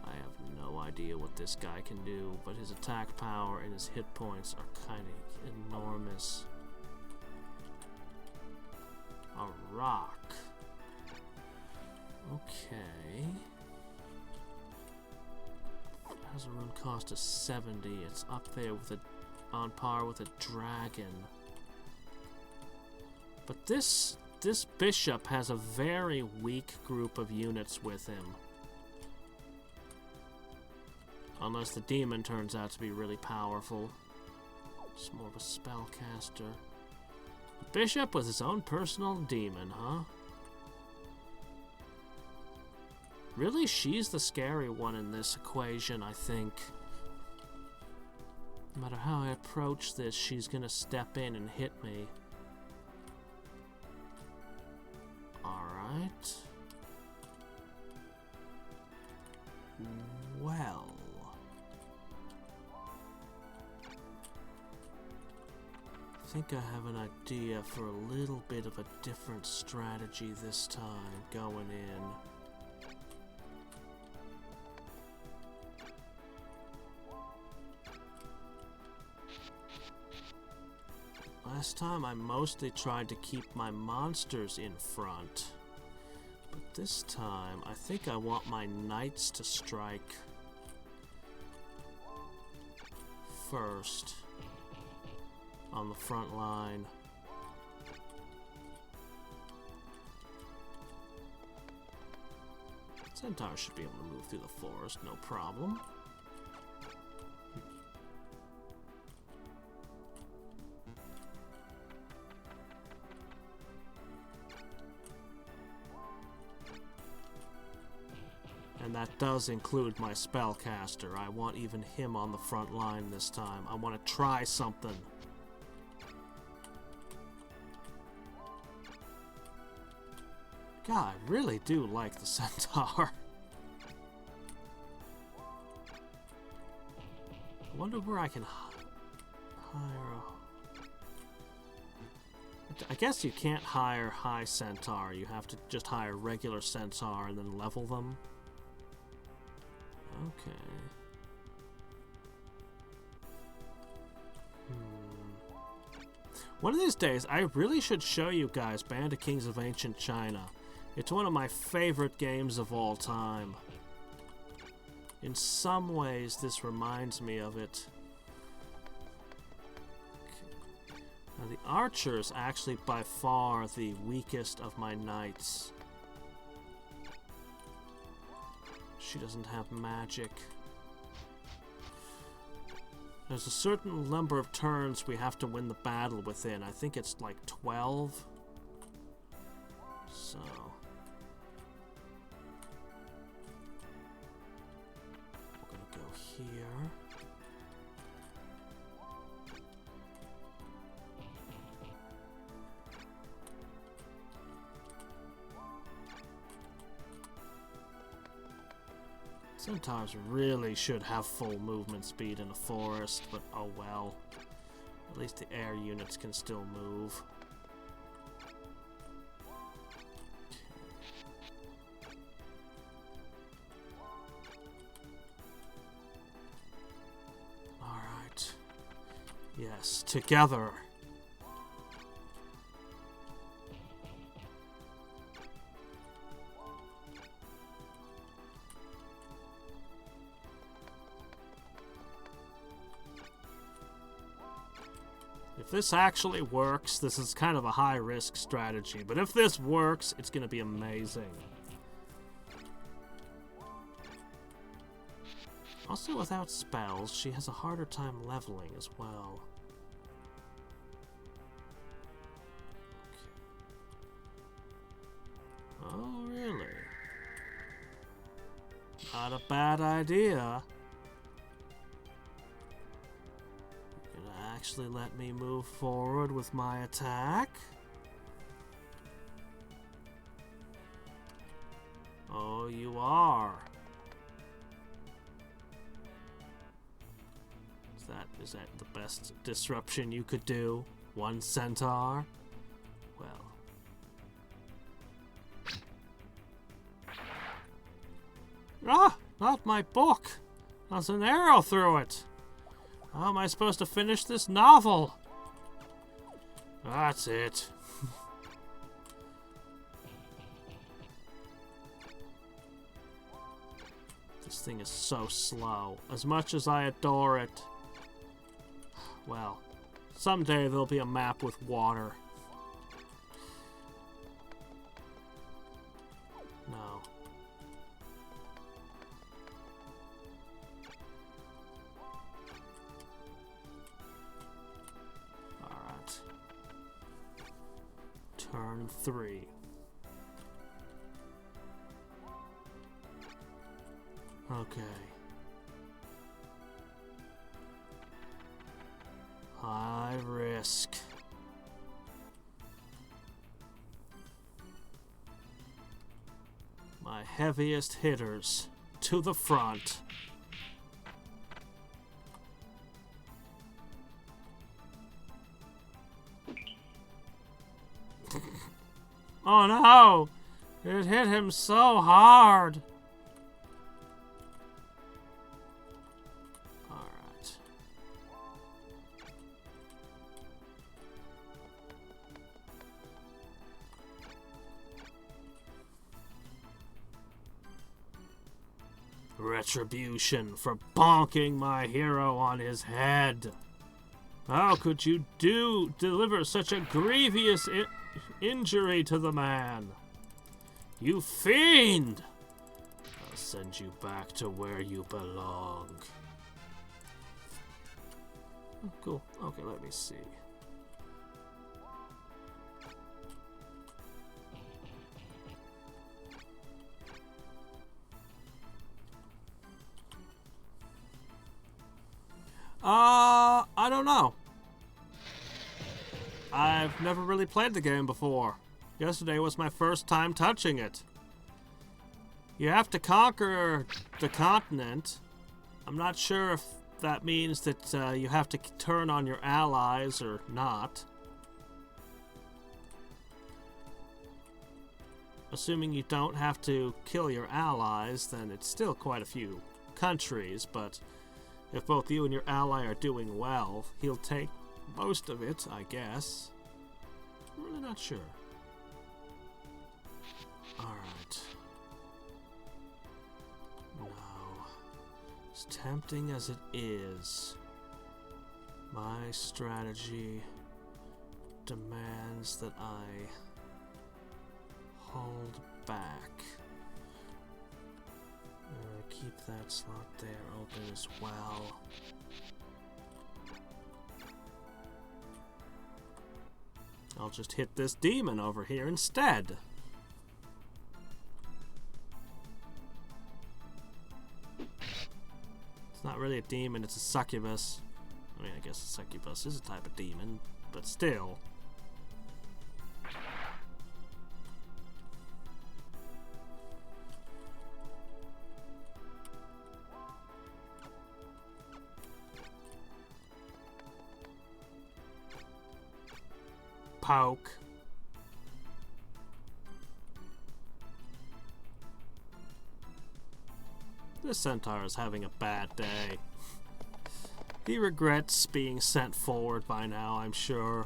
I have no idea what this guy can do, but his attack power and his hit points are kinda enormous. A rock. Okay. Has a rune cost of 70. It's up there with on par with a dragon. But this bishop has a very weak group of units with him. Unless the demon turns out to be really powerful. It's more of a spellcaster. Bishop with his own personal demon, huh? Really, she's the scary one in this equation, I think. No matter how I approach this, she's gonna step in and hit me. Alright. Well. I think I have an idea for a little bit of a different strategy this time going in. Last time I mostly tried to keep my monsters in front. But this time I think I want my knights to strike first on the front line. Centaur should be able to move through the forest, no problem. And that does include my spellcaster. I want even him on the front line this time. I want to try something. God, I really do like the Centaur. I wonder where I can hire I guess you can't hire high Centaur. You have to just hire regular Centaur and then level them. Okay. One of these days, I really should show you guys Band of Kings of Ancient China. It's one of my favorite games of all time. In some ways, this reminds me of it. Okay. Now, the archer is actually by far the weakest of my knights. She doesn't have magic. There's a certain number of turns we have to win the battle within. I think it's like 12. So here. Centaurs really should have full movement speed in a forest, but oh well. At least the air units can still move. Alright. Yes, together. If this actually works, this is kind of a high-risk strategy, but if this works, it's going to be amazing. Also, without spells, she has a harder time leveling as well. Okay. Oh, really? Not a bad idea. Actually let me move forward with my attack. Oh, you are. Is that the best disruption you could do? One centaur? Well. Ah! Not my book! There's an arrow through it! How am I supposed to finish this novel? That's it. This thing is so slow. As much as I adore it. Well, someday there'll be a map with water. No. Turn 3. Okay. High risk. My heaviest hitters to the front. Oh no! It hit him so hard! Alright. Retribution for bonking my hero on his head! How could you deliver such a grievous injury to the man? You fiend! I'll send you back to where you belong. Oh, cool. Okay, let me see. I don't know. I've never really played the game before. Yesterday was my first time touching it. You have to conquer the continent. I'm not sure if that means that you have to turn on your allies or not. Assuming you don't have to kill your allies, then it's still quite a few countries, but if both you and your ally are doing well, he'll take most of it, I guess. I'm really not sure. Alright. No. As tempting as it is, my strategy demands that I hold back. Keep that slot there open as well. I'll just hit this demon over here instead. It's not really a demon, it's a succubus. I mean, I guess a succubus is a type of demon, but still. Poke. This centaur is having a bad day. He regrets being sent forward by now, I'm sure.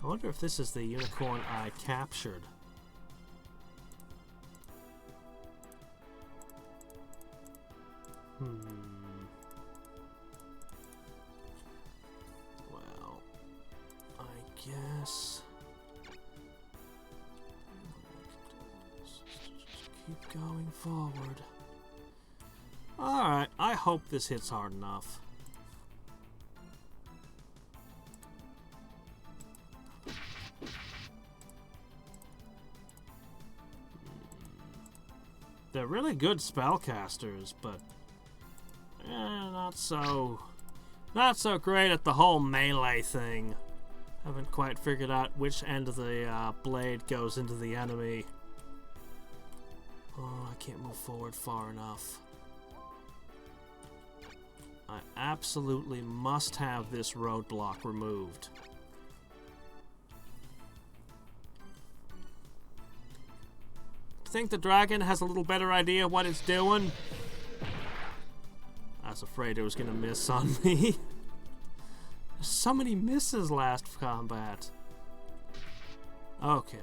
I wonder if this is the unicorn I captured. Well, I guess... Just keep going forward. Alright, I hope this hits hard enough. They're really good spellcasters, but not so great at the whole melee thing. Haven't quite figured out which end of the blade goes into the enemy. Oh, I can't move forward far enough. I absolutely must have this roadblock removed. Think the dragon has a little better idea what it's doing? I was afraid it was gonna miss on me. There's so many misses last combat. Okay.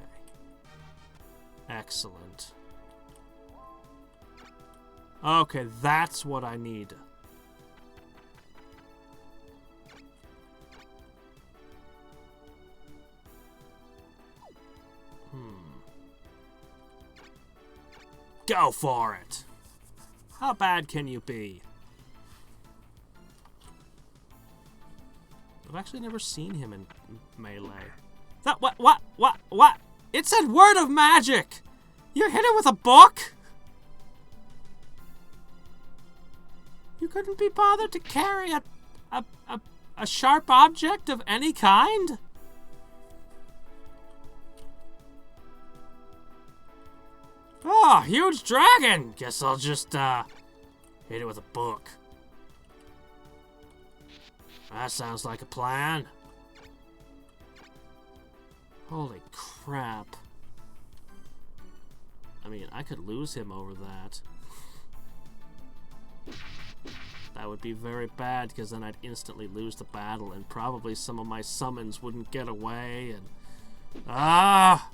Excellent. Okay, that's what I need. Go for it! How bad can you be? I've actually never seen him in melee. That what? It said word of magic! You hit it with a book? You couldn't be bothered to carry a sharp object of any kind? Oh, huge dragon! Guess I'll just, hit it with a book. That sounds like a plan. Holy crap. I mean, I could lose him over that. That would be very bad, because then I'd instantly lose the battle, and probably some of my summons wouldn't get away, and... Ah!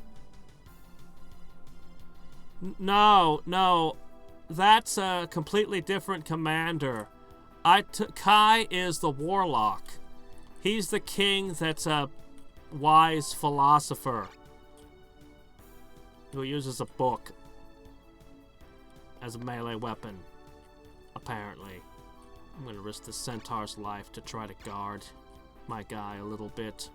No. That's a completely different commander. Kai is the warlock. He's the king that's a wise philosopher who uses a book as a melee weapon, apparently. I'm gonna risk the centaur's life to try to guard my guy a little bit.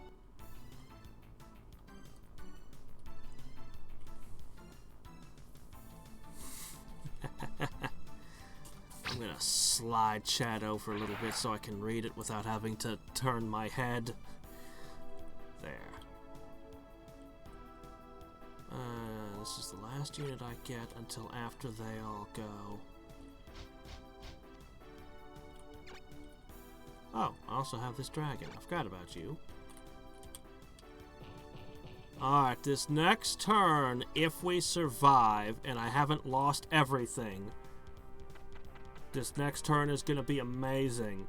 I'm gonna slide chat over a little bit so I can read it without having to turn my head. There. This is the last unit I get until after they all go. Oh, I also have this dragon. I forgot about you. Alright, this next turn, if we survive, and I haven't lost everything, this next turn is going to be amazing.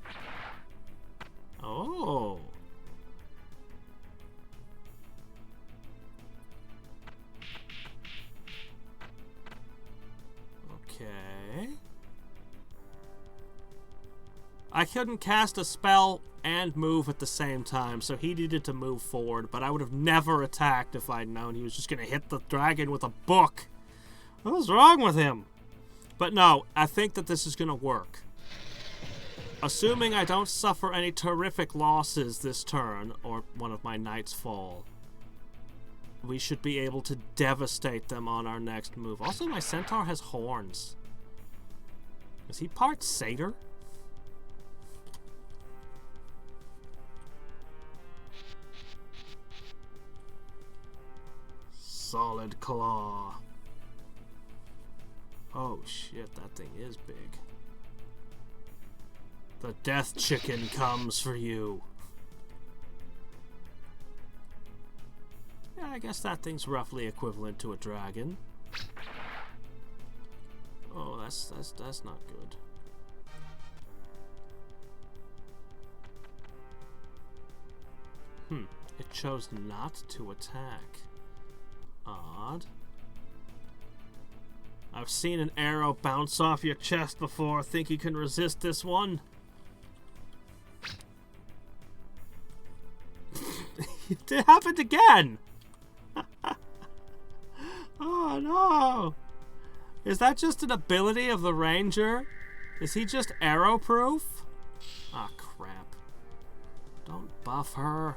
Okay. Oh. Okay. I couldn't cast a spell and move at the same time, so he needed to move forward, but I would have never attacked if I'd known he was just going to hit the dragon with a book. What was wrong with him? But no, I think that this is going to work. Assuming I don't suffer any terrific losses this turn, or one of my knights fall, we should be able to devastate them on our next move. Also, my centaur has horns. Is he part satyr? Solid claw. Oh shit, that thing is big. The death chicken comes for you. Yeah, I guess that thing's roughly equivalent to a dragon. Oh, that's not good. It chose not to attack. Odd. I've seen an arrow bounce off your chest before. Think you can resist this one? It happened again! Oh no! Is that just an ability of the ranger? Is he just arrow proof? Ah, crap. Don't buff her.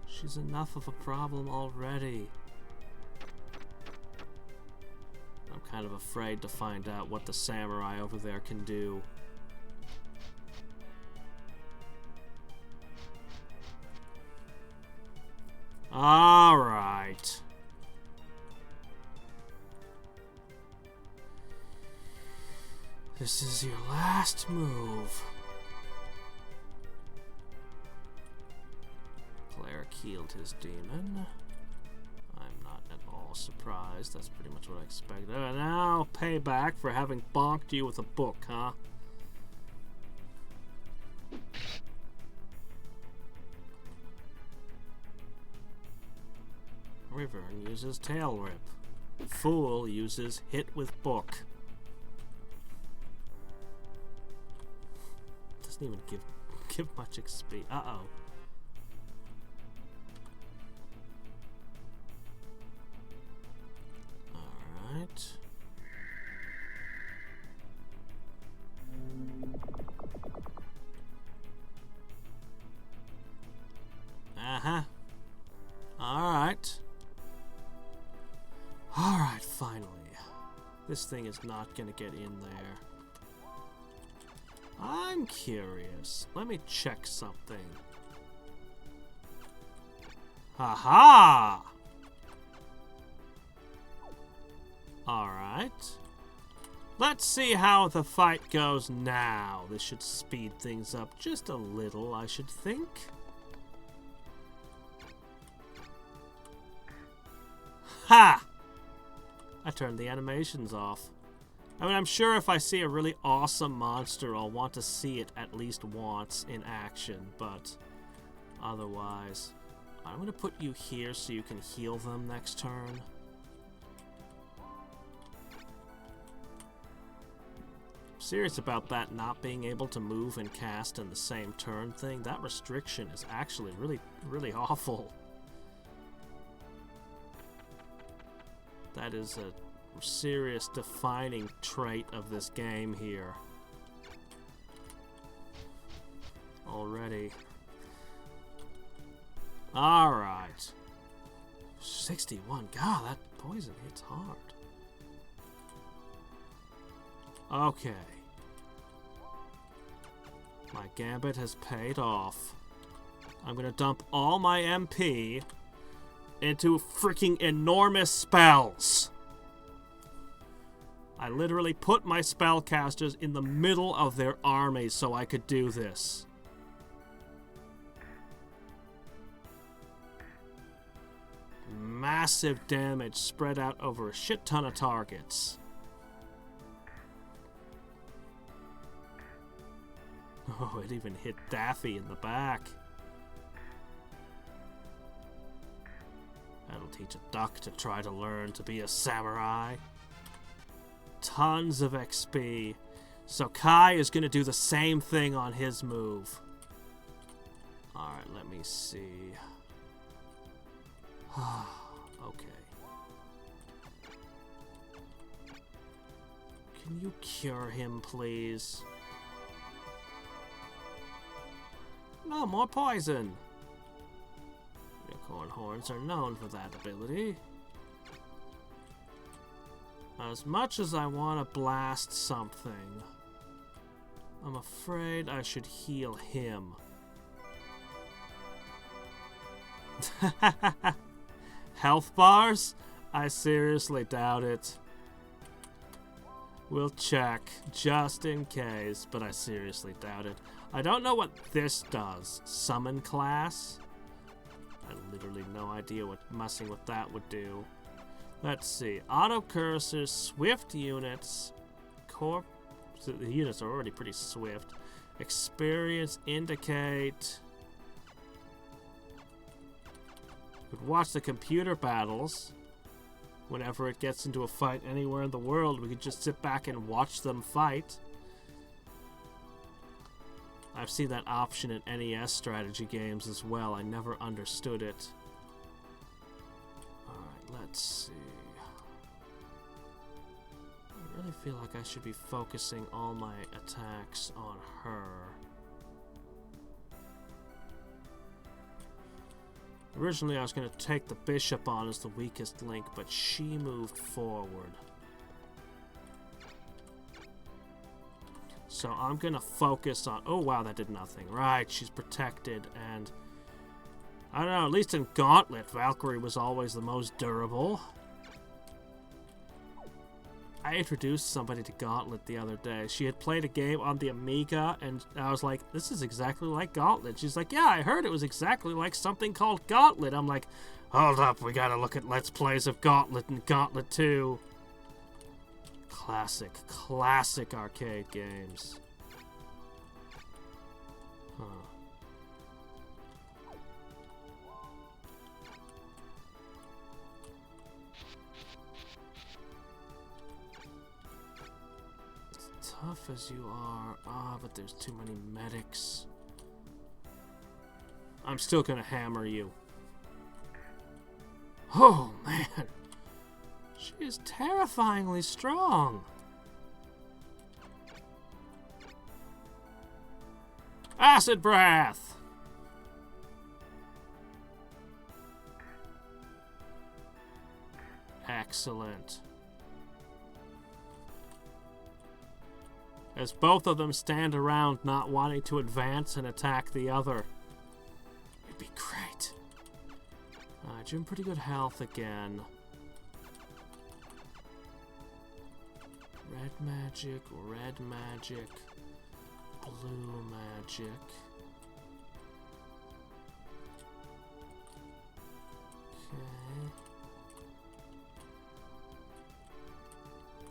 She's enough of a problem already. I'm kind of afraid to find out what the samurai over there can do. Alright. This is your last move. Player killed his demon. I'm not at all surprised. That's pretty much what I expected. Now, payback for having bonked you with a book, huh? Wyvern uses tail rip. Fool uses hit with book. Doesn't even give much XP. Uh-oh. Alright. Uh-huh. Alright. Alright, finally. This thing is not gonna get in there. I'm curious. Let me check something. Haha! Alright. Let's see how the fight goes now. This should speed things up just a little, I should think. Ha! I turned the animations off. I mean, I'm sure if I see a really awesome monster, I'll want to see it at least once in action, but otherwise, I'm going to put you here so you can heal them next turn. I'm serious about that not being able to move and cast in the same turn thing. That restriction is actually really, really awful. That is a serious defining trait of this game here. Already. Alright. 61. God, that poison hits hard. Okay. My gambit has paid off. I'm gonna dump all my MP into freaking enormous spells. I literally put my spellcasters in the middle of their army so I could do this. Massive damage spread out over a shit ton of targets. Oh, it even hit Daffy in the back. That'll teach a duck to try to learn to be a samurai. Tons of XP. So Kai is going to do the same thing on his move. Alright, let me see. Okay. Can you cure him, please? Oh, more poison. Unicorn horns are known for that ability. As much as I want to blast something, I'm afraid I should heal him. Health bars? I seriously doubt it. We'll check, just in case, but I seriously doubt it. I don't know what this does. Summon class? I literally no idea what messing with that would do. Let's see. Auto cursors, swift units, so the units are already pretty swift. Experience, indicate. Could watch the computer battles. Whenever it gets into a fight anywhere in the world, we could just sit back and watch them fight. I've seen that option in NES strategy games as well. I never understood it. Alright, let's see. I really feel like I should be focusing all my attacks on her. Originally, I was going to take the bishop on as the weakest link, but she moved forward. So I'm going to focus on... Oh, wow, that did nothing. Right, she's protected, and... I don't know, at least in Gauntlet, Valkyrie was always the most durable. I introduced somebody to Gauntlet the other day. She had played a game on the Amiga, and I was like, this is exactly like Gauntlet. She's like, yeah, I heard it was exactly like something called Gauntlet. I'm like, hold up, we gotta look at Let's Plays of Gauntlet and Gauntlet 2. Classic arcade games. Huh. Tough as you are, but there's too many medics. I'm still gonna hammer you. Oh man, she is terrifyingly strong. Acid breath. Excellent. As both of them stand around not wanting to advance and attack the other. It'd be great. Alright, you're in pretty good health again. Red magic, blue magic. Okay.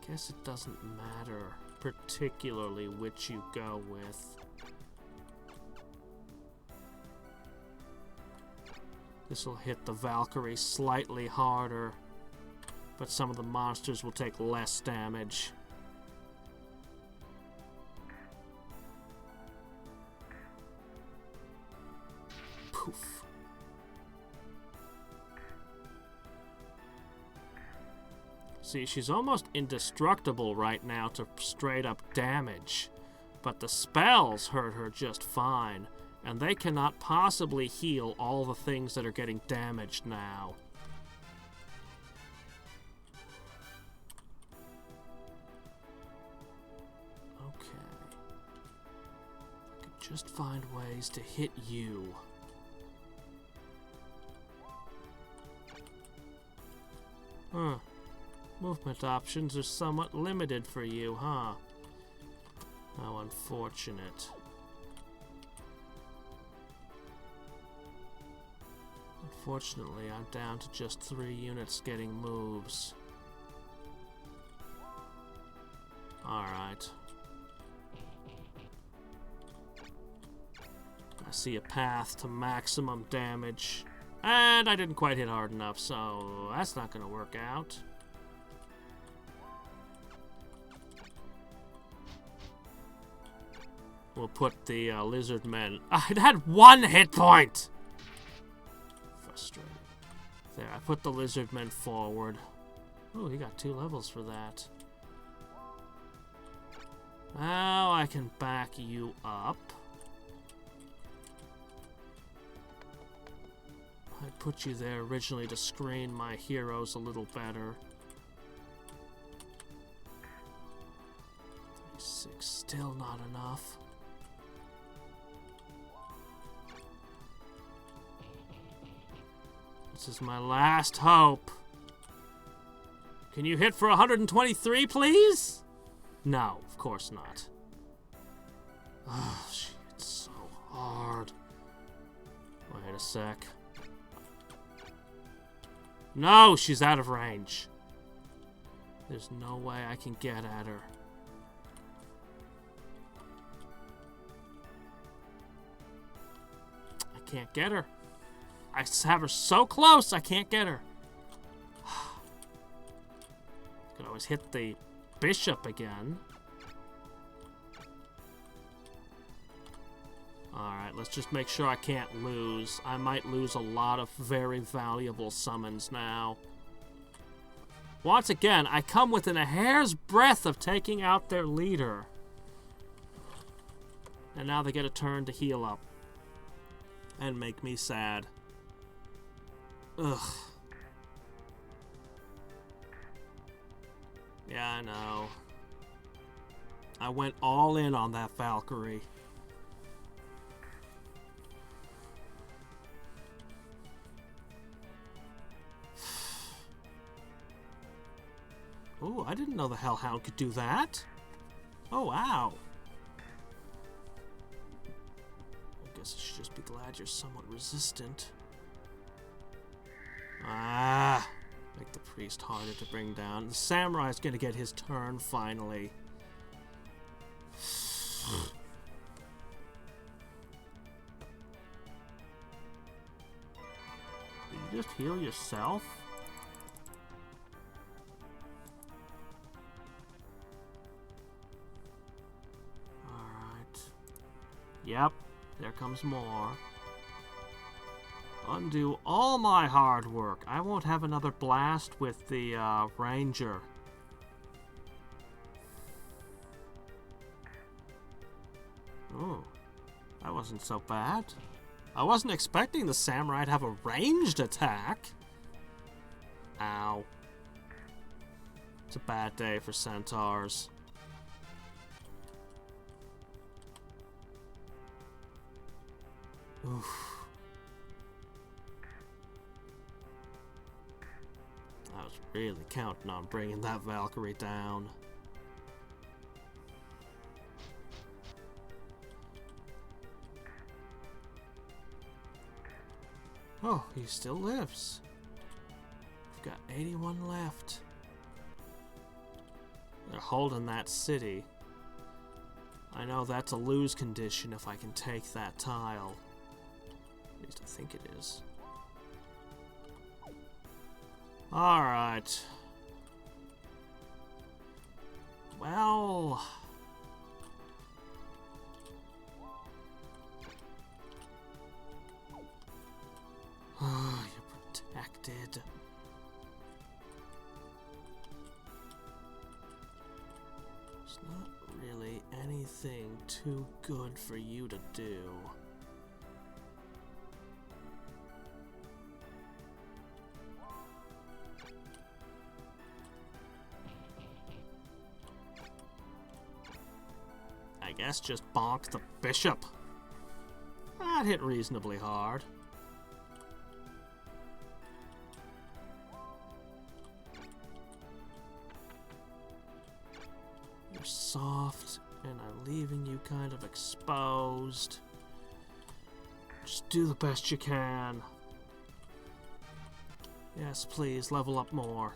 Guess it doesn't matter particularly which you go with. This will hit the Valkyrie slightly harder, but some of the monsters will take less damage. Poof. See, she's almost indestructible right now to straight up damage, but the spells hurt her just fine, and they cannot possibly heal all the things that are getting damaged now. Okay. I could just find ways to hit you. Huh. Movement options are somewhat limited for you, huh? How unfortunate. Unfortunately, I'm down to just 3 units getting moves. Alright. I see a path to maximum damage. And I didn't quite hit hard enough, so that's not going to work out. We'll put the lizard men... I had 1 hit point! Frustrating. There, I put the lizard men forward. Oh, he got 2 levels for that. Now I can back you up. put you there originally to screen my heroes a little better. 36, still not enough. This is my last hope. Can you hit for 123, please? No, of course not. Oh, shit, it's so hard. Wait a sec. No, she's out of range. There's no way I can get at her. I can't get her. I have her so close, I can't get her. Could always hit the bishop again. Alright, let's just make sure I can't lose. I might lose a lot of very valuable summons now. Once again, I come within a hair's breadth of taking out their leader. And now they get a turn to heal up. And make me sad. Ugh. Yeah, I know. I went all in on that Valkyrie. Oh, I didn't know the Hellhound could do that. Oh, wow. I guess I should just be glad you're somewhat resistant. Ah, make the priest harder to bring down. The samurai's gonna get his turn finally. Did you just heal yourself? Alright. Yep, there comes more. Undo all my hard work. I won't have another blast with the ranger. Oh, that wasn't so bad. I wasn't expecting the samurai to have a ranged attack. Ow. It's a bad day for centaurs. Oof. I was really counting on bringing that Valkyrie down. Oh, he still lives. We've got 81 left. They're holding that city. I know that's a lose condition if I can take that tile. At least I think it is. Alright. Well... you're protected. There's not really anything too good for you to do. I guess just bonk the bishop. That hit reasonably hard. You're soft, and I'm leaving you kind of exposed. Just do the best you can. Yes, please, level up more.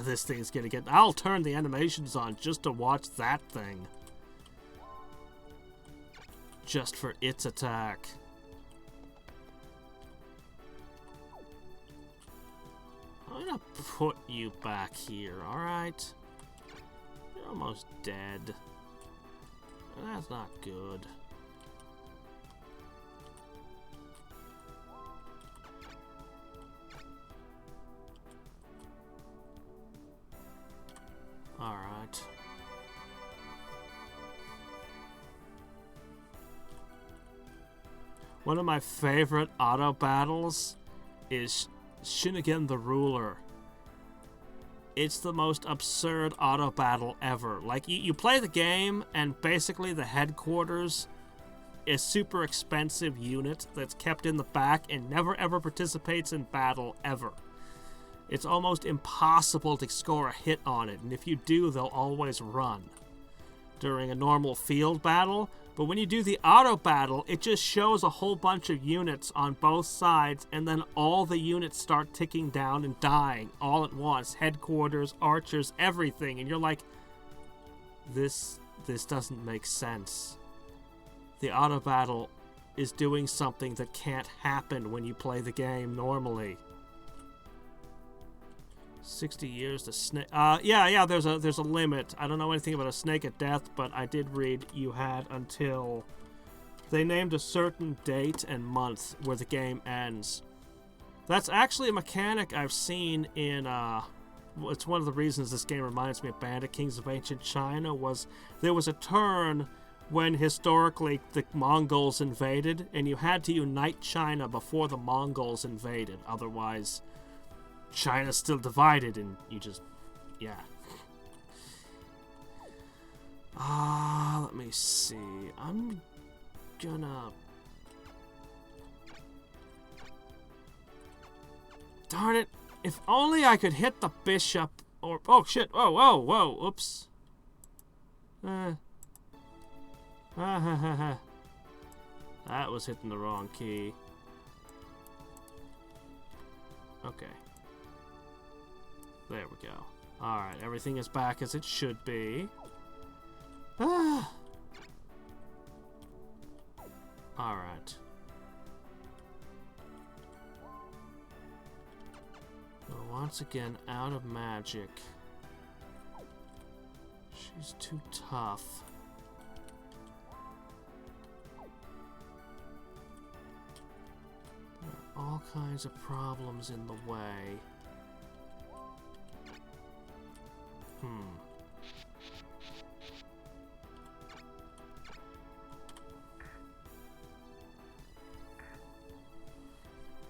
This thing's gonna get... I'll turn the animations on just to watch that thing. Just for its attack. I'm gonna put you back here, alright? You're almost dead. That's not good. Alright. One of my favorite auto battles is Shinigami the Ruler. It's the most absurd auto battle ever. Like, you play the game, and basically the headquarters is super expensive unit that's kept in the back and never ever participates in battle ever. It's almost impossible to score a hit on it, and if you do, they'll always run during a normal field battle. But when you do the auto battle, it just shows a whole bunch of units on both sides, and then all the units start ticking down and dying all at once. Headquarters, archers, everything. And you're like, this doesn't make sense. The auto battle is doing something that can't happen when you play the game normally. 60 years to snake. Yeah. There's a limit. I don't know anything about a snake of death, but I did read you had until they named a certain date and month where the game ends. That's actually a mechanic I've seen in. It's one of the reasons this game reminds me of Bandit Kings of Ancient China. Was there was a turn when historically the Mongols invaded, and you had to unite China before the Mongols invaded. Otherwise, China's still divided, and you just, yeah. Let me see. I'm gonna... Darn it. If only I could hit the bishop, or... Oh, shit. Whoa. Oops. That was hitting the wrong key. Okay. There we go. Alright, everything is back as it should be. Alright. We're once again out of magic. She's too tough. There are all kinds of problems in the way.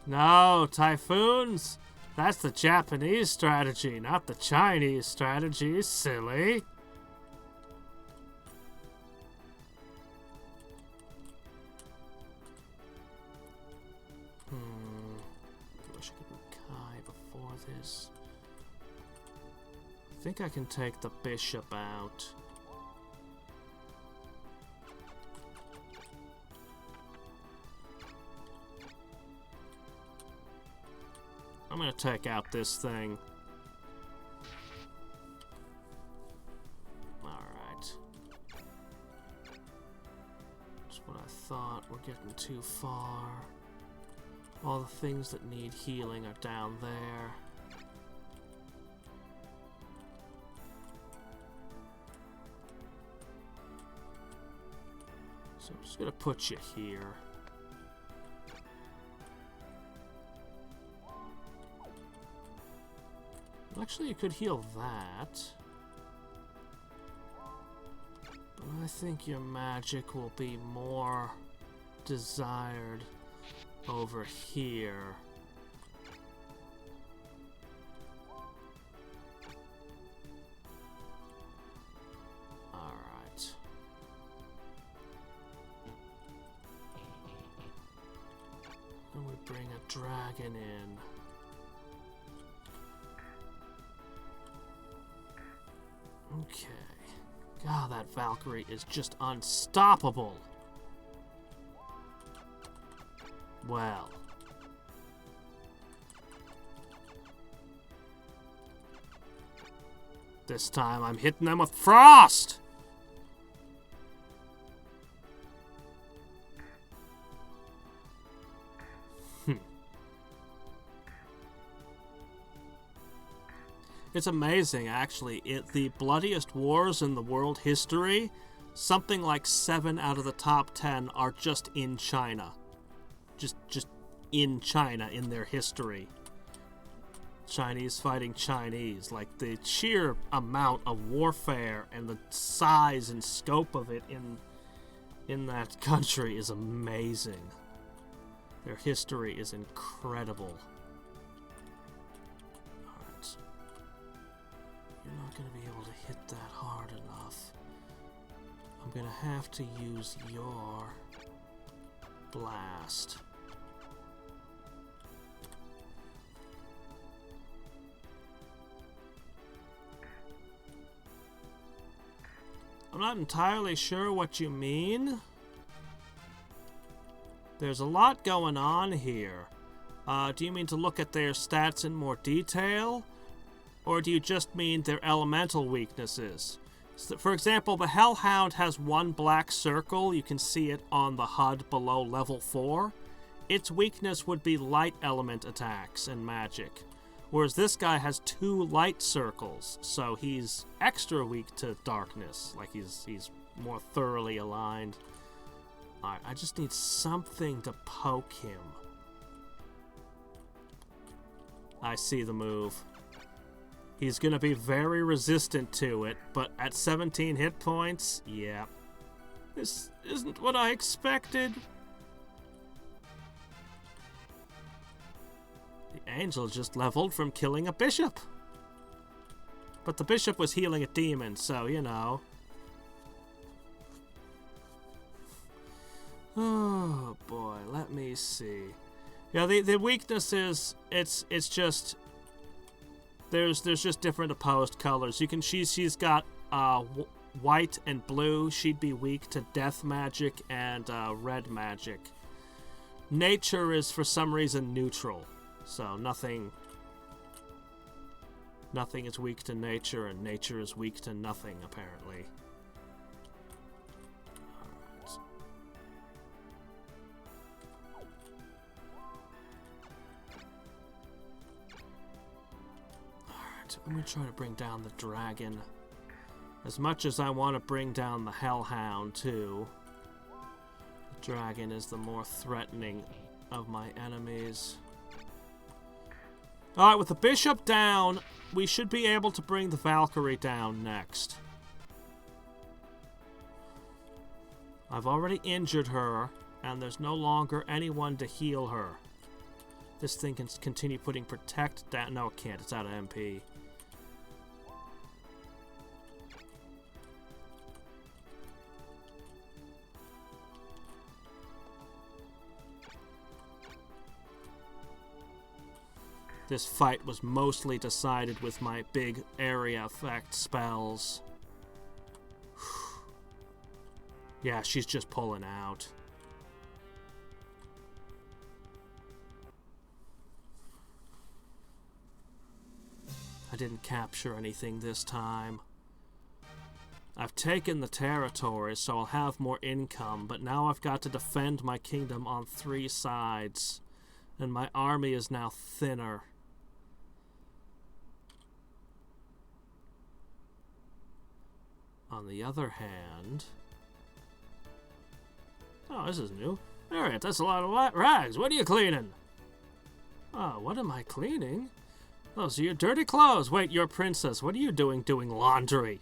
No, typhoons? That's the Japanese strategy, not the Chinese strategy, silly. I wish I could do Kai before this. I think I can take the bishop out. I'm gonna take out this thing. Alright. That's what I thought. We're getting too far. All the things that need healing are down there. So I'm just gonna put you here. Actually, you could heal that. But I think your magic will be more desired over here. Alright. And we bring a dragon in. Okay. God, that Valkyrie is just unstoppable. Well. This time I'm hitting them with frost! It's amazing, actually. The bloodiest wars in the world history, something like 7 out of the top 10 are just in China. Just in China, in their history. Chinese fighting Chinese. Like, the sheer amount of warfare and the size and scope of it in that country is amazing. Their history is incredible. Alright. You're not going to be able to hit that hard enough. I'm going to have to use your blast. I'm not entirely sure what you mean. There's a lot going on here. Do you mean to look at their stats in more detail? Or do you just mean their elemental weaknesses? So, for example, the Hellhound has one black circle. You can see it on the HUD below level 4. Its weakness would be light element attacks and magic. Whereas this guy has 2 light circles, so he's extra weak to darkness. Like he's more thoroughly aligned. Alright, I just need something to poke him. I see the move. He's gonna be very resistant to it, but at 17 hit points, yeah. This isn't what I expected. The angel just leveled from killing a bishop. But the bishop was healing a demon, so, you know. Oh, boy, let me see. Yeah, the weakness is, it's just, there's just different opposed colors. You can, she's got, white and blue. She'd be weak to death magic and, red magic. Nature is, for some reason, neutral. So nothing is weak to nature, and nature is weak to nothing, apparently. Alright, let me try to bring down the dragon. As much as I want to bring down the Hellhound, too, the dragon is the more threatening of my enemies. Alright, with the bishop down, we should be able to bring the Valkyrie down next. I've already injured her, and there's no longer anyone to heal her. This thing can continue putting protect down. No, it can't. It's out of MP. This fight was mostly decided with my big area effect spells. Yeah, she's just pulling out. I didn't capture anything this time. I've taken the territory, so I'll have more income, but now I've got to defend my kingdom on 3 sides, and my army is now thinner. On the other hand... Oh, this is new. Alright, that's a lot of rags. What are you cleaning? Oh, what am I cleaning? Those are your dirty clothes. Wait, you're a princess. What are you doing laundry?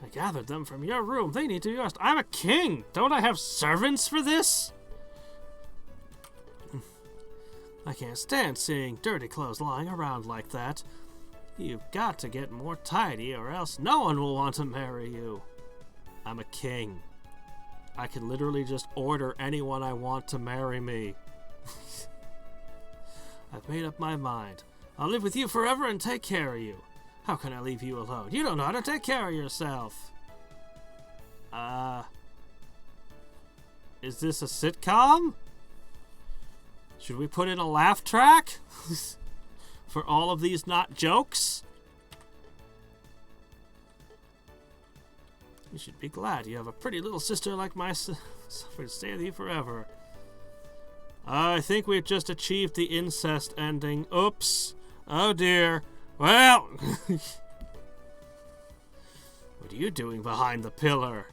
I gathered them from your room. They need to be washed. I'm a king. Don't I have servants for this? I can't stand seeing dirty clothes lying around like that. You've got to get more tidy or else no one will want to marry you. I'm a king. I can literally just order anyone I want to marry me. I've made up my mind. I'll live with you forever and take care of you. How can I leave you alone? You don't know how to take care of yourself. Is this a sitcom? Should we put in a laugh track? For all of these not jokes? You should be glad you have a pretty little sister like myself to stay with you forever. I think we've just achieved the incest ending. Oops. Oh dear. Well. What are you doing behind the pillar?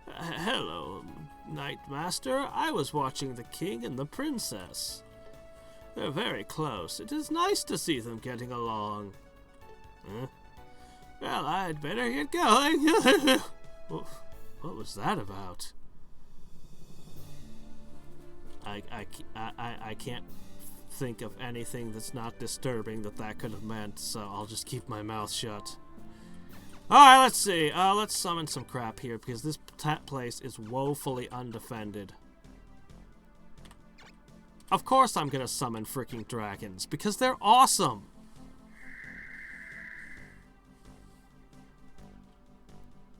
Hello, Knight Master. I was watching the king and the princess. They're very close. It is nice to see them getting along. Huh? Well, I'd better get going. What was that about? I can't think of anything that's not disturbing that could have meant, so I'll just keep my mouth shut. Alright, let's see. Let's summon some crap here, because this place is woefully undefended. Of course I'm gonna summon freaking dragons, because they're awesome!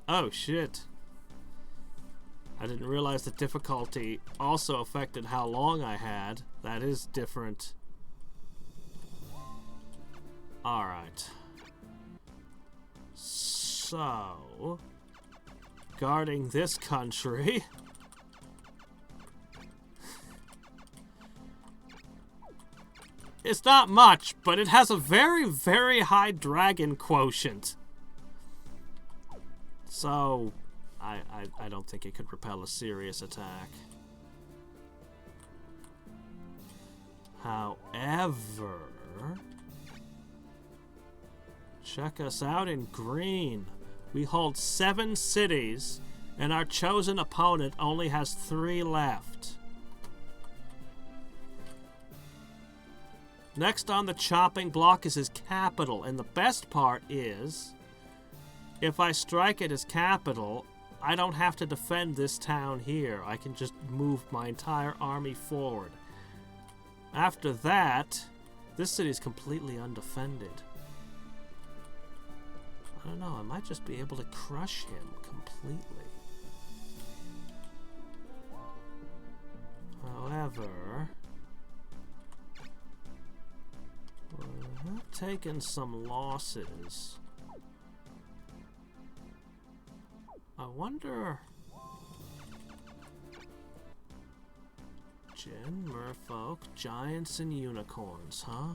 Oh, shit. I didn't realize the difficulty also affected how long I had. That is different. Alright. So, guarding this country. It's not much, but it has a very, very high dragon quotient. So, I don't think it could repel a serious attack. However, check us out in green. We hold 7 cities, and our chosen opponent only has 3 left. Next on the chopping block is his capital, and the best part is, if I strike at his capital, I don't have to defend this town here. I can just move my entire army forward. After that, this city is completely undefended. I don't know, I might just be able to crush him completely. However, we're taking some losses. I wonder... Djinn, merfolk, giants, and unicorns, huh?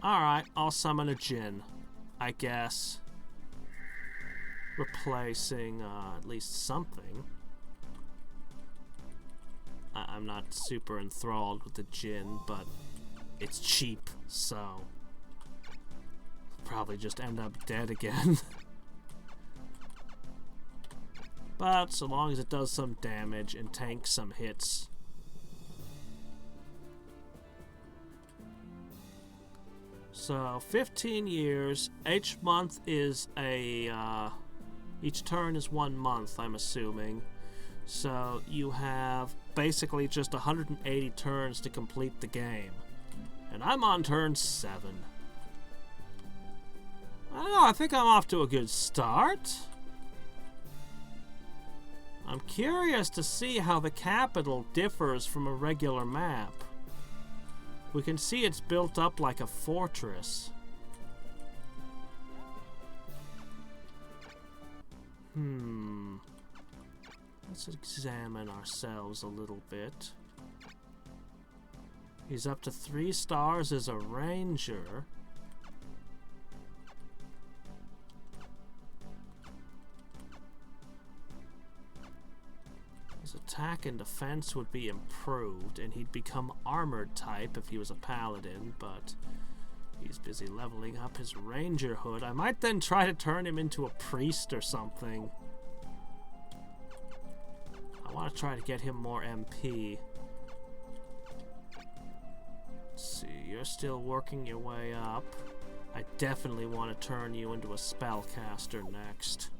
Alright, I'll summon a Djinn, I guess. Replacing, at least something. I'm not super enthralled with the Djinn, but it's cheap, so... probably just end up dead again. But so long as it does some damage and tanks some hits. So 15 years, each month is a, each turn is 1 month, I'm assuming. So you have basically just 180 turns to complete the game. And I'm on turn 7. I don't know, I think I'm off to a good start. I'm curious to see how the capital differs from a regular map. We can see it's built up like a fortress. Let's examine ourselves a little bit. He's up to 3 stars as a ranger. His attack and defense would be improved, and he'd become armored type if he was a paladin, but he's busy leveling up his ranger hood. I might then try to turn him into a priest or something. I want to try to get him more MP. Let's see, you're still working your way up. I definitely want to turn you into a spellcaster next.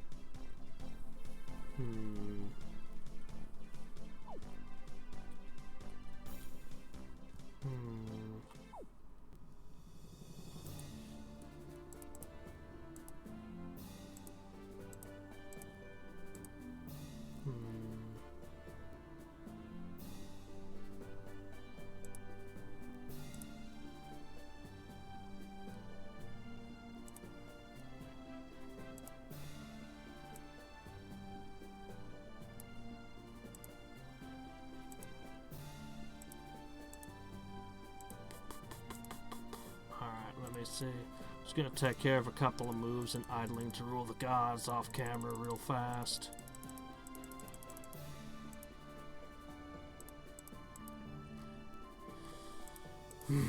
See, I'm just gonna take care of a couple of moves and idling to rule the gods off camera real fast. Okay,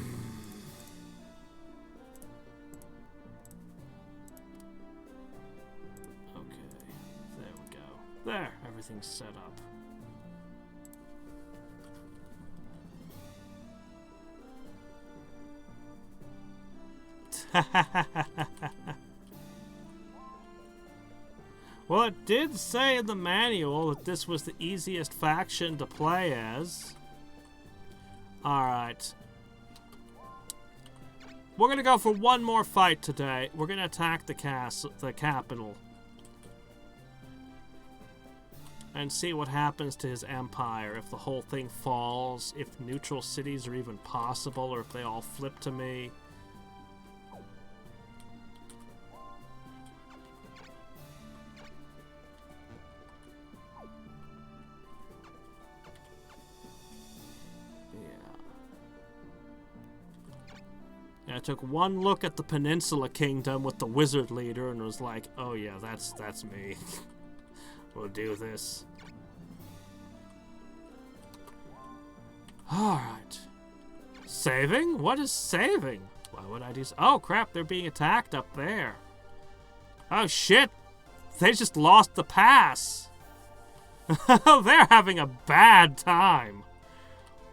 there we go. There, everything's set up. Well, it did say in the manual that this was the easiest faction to play as. Alright. We're gonna go for one more fight today. We're gonna attack the capital. And see what happens to his empire. If the whole thing falls, if neutral cities are even possible, or if they all flip to me. I took one look at the Peninsula Kingdom with the wizard leader and was like, oh yeah, that's me. We'll do this. Alright. Saving? What is saving? Why would I do so? Oh crap, they're being attacked up there. Oh shit! They just lost the pass! They're having a bad time.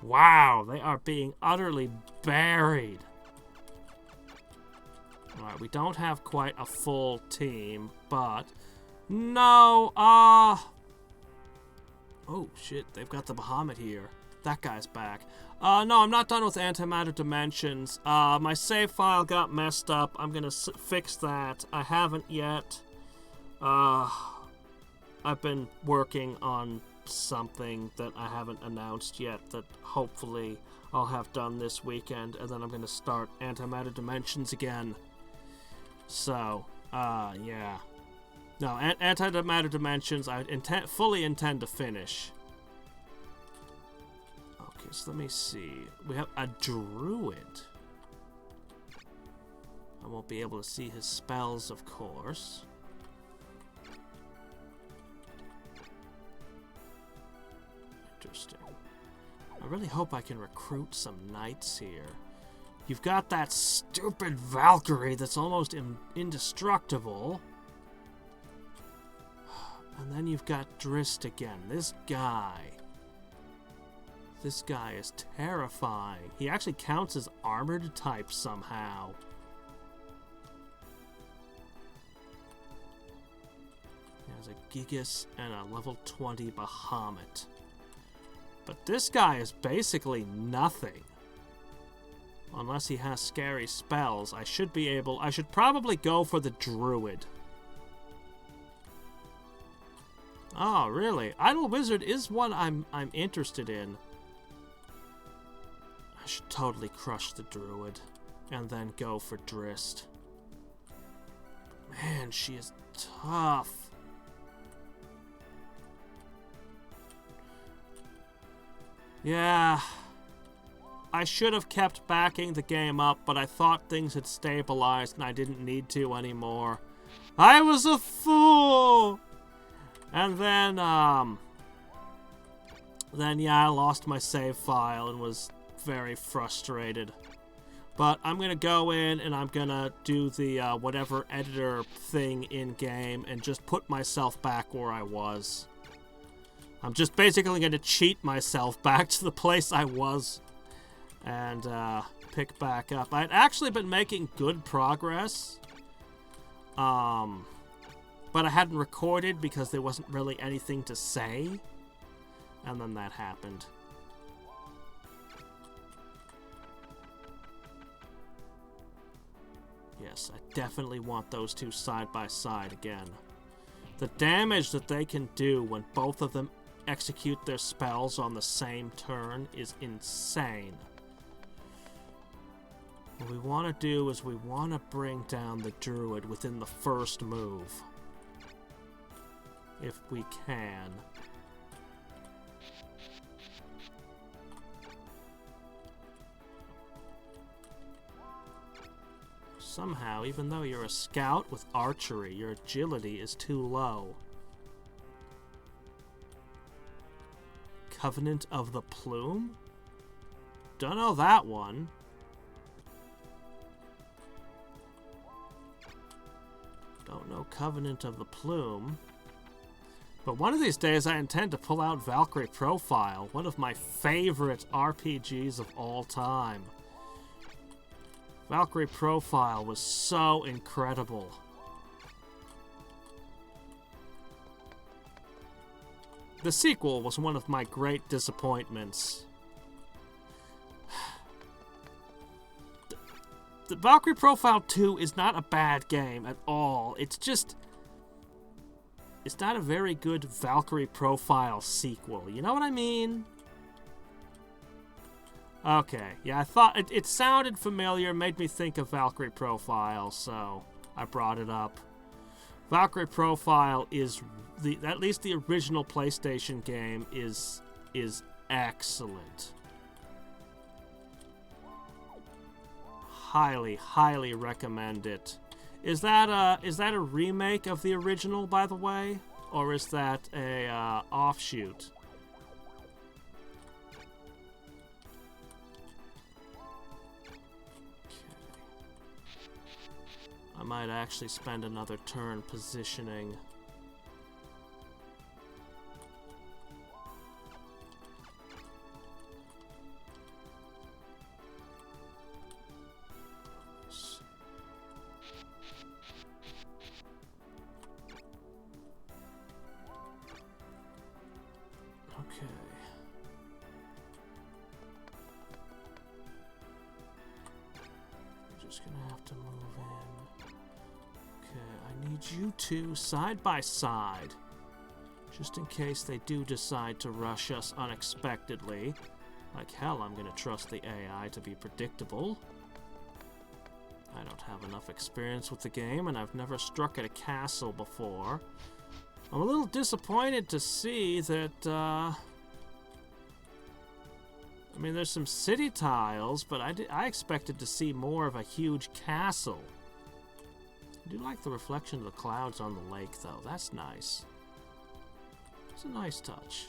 Wow, they are being utterly buried. Alright, we don't have quite a full team, but... No, oh shit, they've got the Bahamut here. That guy's back. No, I'm not done with Antimatter Dimensions. My save file got messed up. I'm gonna fix that. I haven't yet. I've been working on something that I haven't announced yet that hopefully I'll have done this weekend, and then I'm gonna start Antimatter Dimensions again. So, yeah. No, Antimatter Dimensions, I fully intend to finish. Okay, so let me see. We have a druid. I won't be able to see his spells, of course. Interesting. I really hope I can recruit some knights here. You've got that stupid Valkyrie that's almost indestructible. And then you've got Drist again. This guy is terrifying. He actually counts as armored type somehow. He has a Gigas and a level 20 Bahamut. But this guy is basically nothing. Unless he has scary spells, I should probably go for the druid. Oh, really? Idle Wizard is one I'm interested in. I should totally crush the druid and then go for Drist. Man, she is tough. Yeah. I should have kept backing the game up, but I thought things had stabilized and I didn't need to anymore. I was a fool! And then, yeah, I lost my save file and was very frustrated. But I'm gonna go in and I'm gonna do the, whatever editor thing in-game and just put myself back where I was. I'm just basically gonna cheat myself back to the place I was. And pick back up. I'd actually been making good progress. But I hadn't recorded because there wasn't really anything to say. And then that happened. Yes, I definitely want those two side by side again. The damage that they can do when both of them execute their spells on the same turn is insane. What we want to do is we want to bring down the druid within the first move. If we can. Somehow, even though you're a scout with archery, your agility is too low. Covenant of the Plume? Don't know that one. Don't know Covenant of the Plume. But one of these days I intend to pull out Valkyrie Profile, one of my favorite RPGs of all time. Valkyrie Profile was so incredible. The sequel was one of my great disappointments. The Valkyrie Profile 2 is not a bad game at all. It's just... it's not a very good Valkyrie Profile sequel. You know what I mean? Okay, yeah, I thought... it sounded familiar, made me think of Valkyrie Profile, so I brought it up. Valkyrie Profile is... at least the original PlayStation game is excellent. Highly, highly recommend it. Is that a remake of the original, by the way, or is that a offshoot? I might actually spend another turn positioning. You two side by side, just in case they do decide to rush us unexpectedly. Like hell, I'm gonna trust the AI to be predictable. I don't have enough experience with the game, and I've never struck at a castle before. I'm a little disappointed to see that, I mean, there's some city tiles, but I expected to see more of a huge castle. I do like the reflection of the clouds on the lake, though. That's nice. It's a nice touch.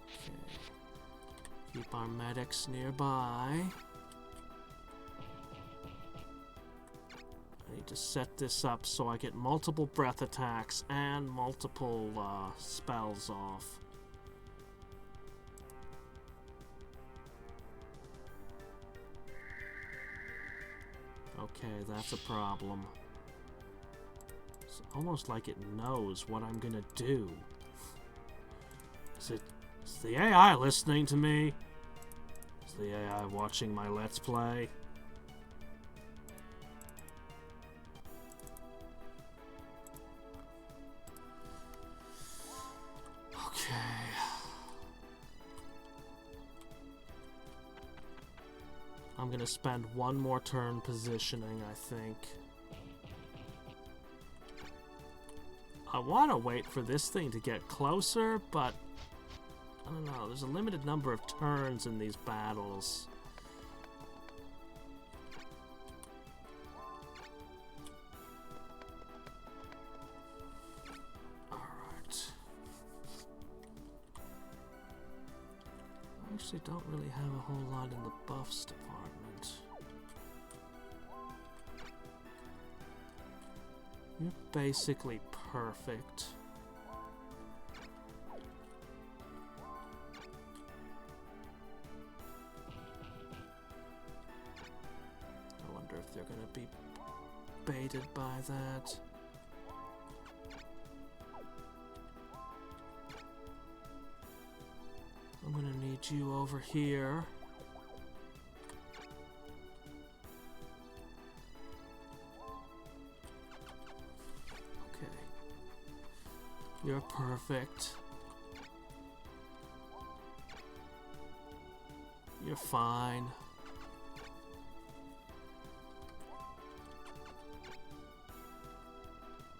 Okay. Keep our medics nearby. I need to set this up so I get multiple breath attacks and multiple spells off. Okay, that's a problem. It's almost like it knows what I'm gonna do. Is the AI listening to me? Is the AI watching my Let's Play? Okay. I'm gonna spend one more turn positioning, I think. I want to wait for this thing to get closer, but I don't know. There's a limited number of turns in these battles. Alright. I actually don't really have a whole lot in the buffs department. You're basically perfect. I wonder if they're gonna be baited by that. I'm gonna need you over here. You're perfect. You're fine.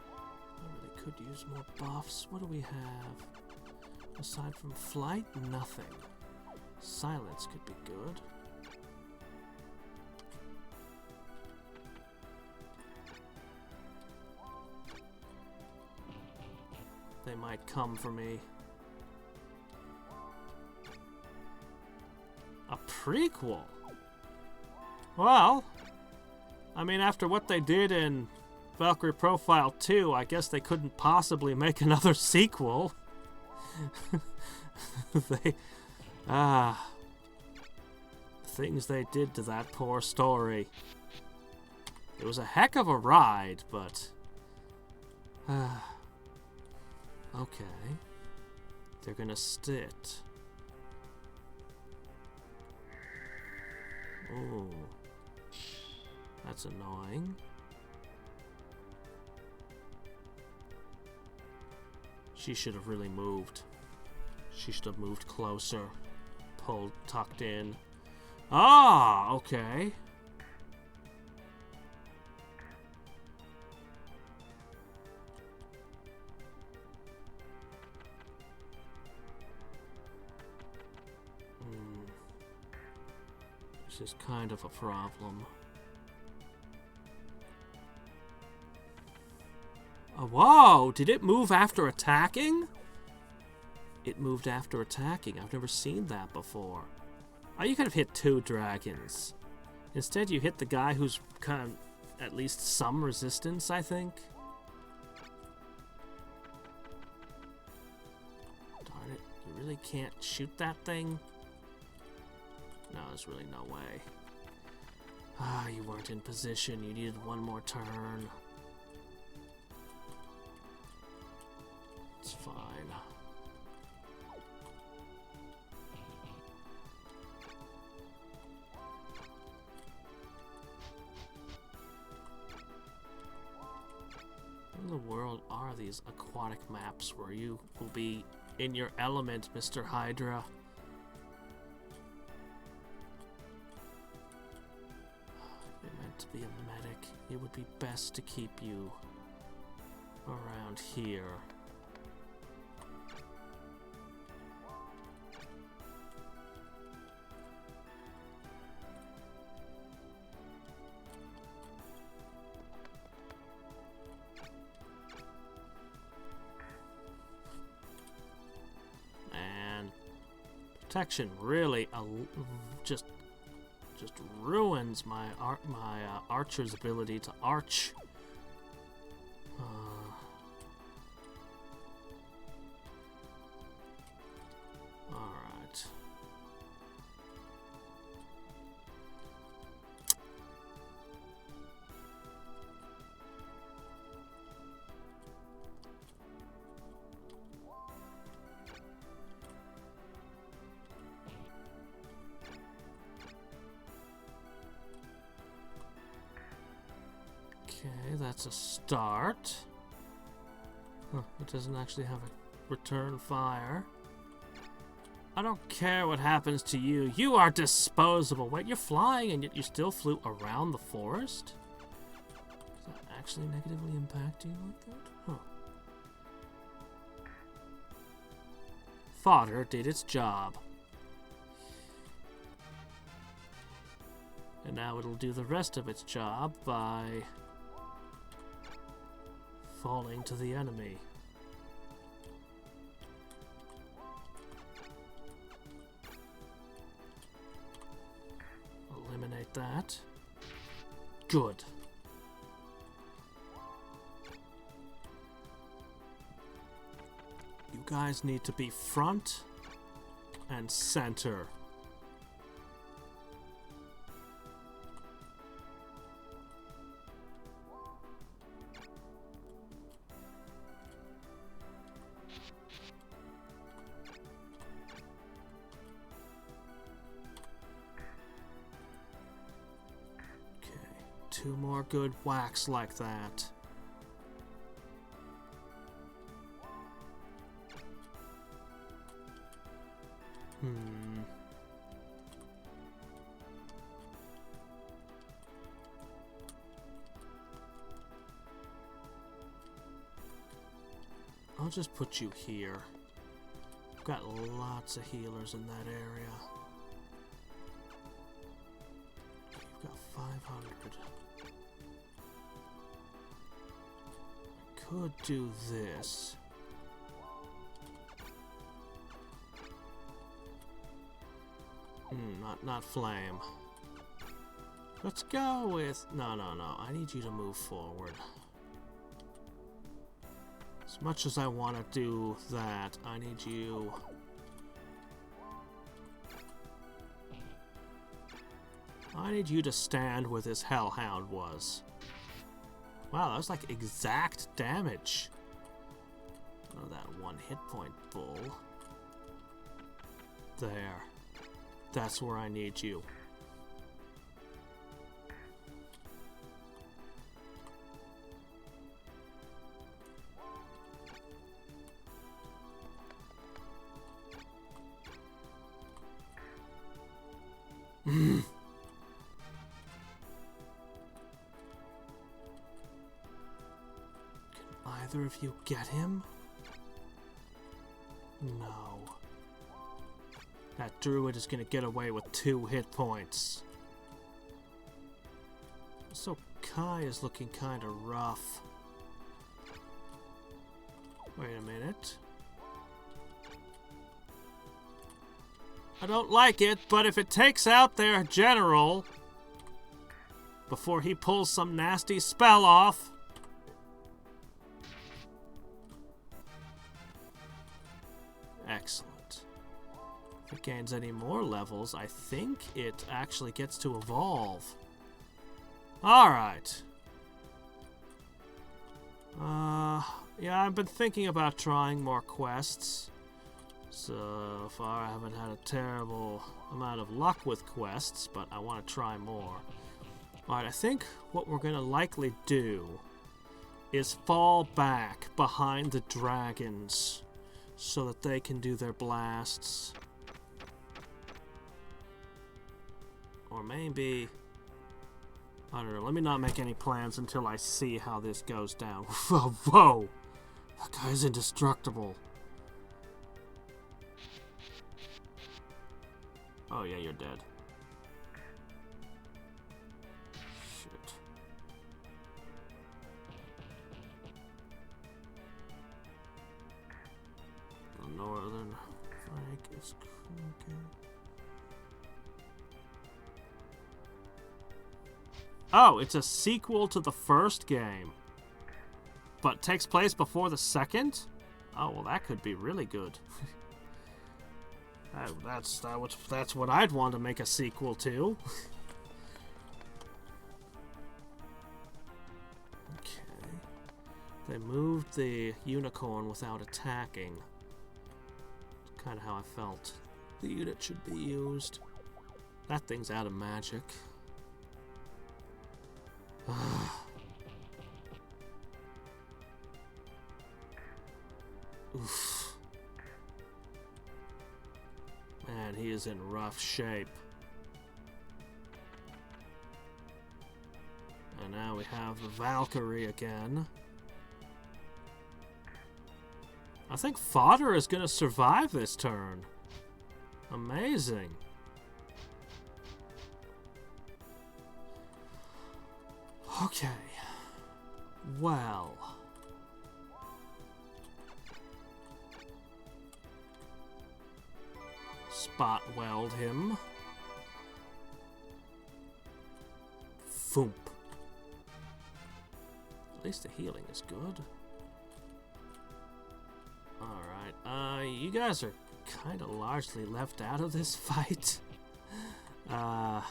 I really could use more buffs. What do we have? Aside from flight, nothing. Silence could be good. They might come for me. A prequel? Well, I mean, after what they did in Valkyrie Profile 2, I guess they couldn't possibly make another sequel. things they did to that poor story. It was a heck of a ride, but... okay. They're gonna sit. Oh. That's annoying. She should have really moved. She should have moved closer. Pulled, tucked in. Ah, okay. This is kind of a problem. Oh, whoa! Did it move after attacking? It moved after attacking. I've never seen that before. Oh, you could have hit 2 dragons. Instead, you hit the guy who's kind of at least some resistance, I think. Darn it. You really can't shoot that thing? No, there's really no way. Ah, you weren't in position. You needed one more turn. It's fine. What in the world are these aquatic maps where you will be in your element, Mr. Hydra? You're meant to be a medic. It would be best to keep you around here. Protection really just ruins my archer's ability to arch. All right. Okay, that's a start. Huh, it doesn't actually have a return fire. I don't care what happens to you. You are disposable. Wait, you're flying and yet you still flew around the forest? Does that actually negatively impact you like that? Huh. Fodder did its job. And now it'll do the rest of its job by falling to the enemy. Eliminate that. Good. You guys need to be front and center. Two more good whacks like that. I'll just put you here. I've got lots of healers in that area. You've got 500. Could do this. Not flame. Let's go with... No. I need you to move forward. As much as I want to do that, I need you... I need you to stand where this hellhound was. Wow, that was like exact damage. Oh, that 1 hit point bull. There. That's where I need you. Can either of you get him? No. That druid is gonna get away with 2 hit points. So Kai is looking kinda rough. Wait a minute. I don't like it, but if it takes out their general before he pulls some nasty spell off. Excellent. If it gains any more levels, I think it actually gets to evolve. Alright. Yeah, I've been thinking about trying more quests. So far, I haven't had a terrible amount of luck with quests, but I want to try more. Alright, I think what we're going to likely do is fall back behind the dragons so that they can do their blasts. Or maybe... I don't know, let me not make any plans until I see how this goes down. Whoa! That guy's indestructible. Oh yeah, you're dead. Shit. The northern flank is crooked. Oh, it's a sequel to the first game, but takes place before the second? Oh, well, that could be really good. That's what I'd want to make a sequel to. Okay. They moved the unicorn without attacking. That's kind of how I felt the unit should be used. That thing's out of magic. Oof. Man, he is in rough shape. And now we have the Valkyrie again. I think Fodder is going to survive this turn. Amazing. Okay. Well. Spot weld him. Foomp. At least the healing is good. Alright, you guys are kind of largely left out of this fight. God,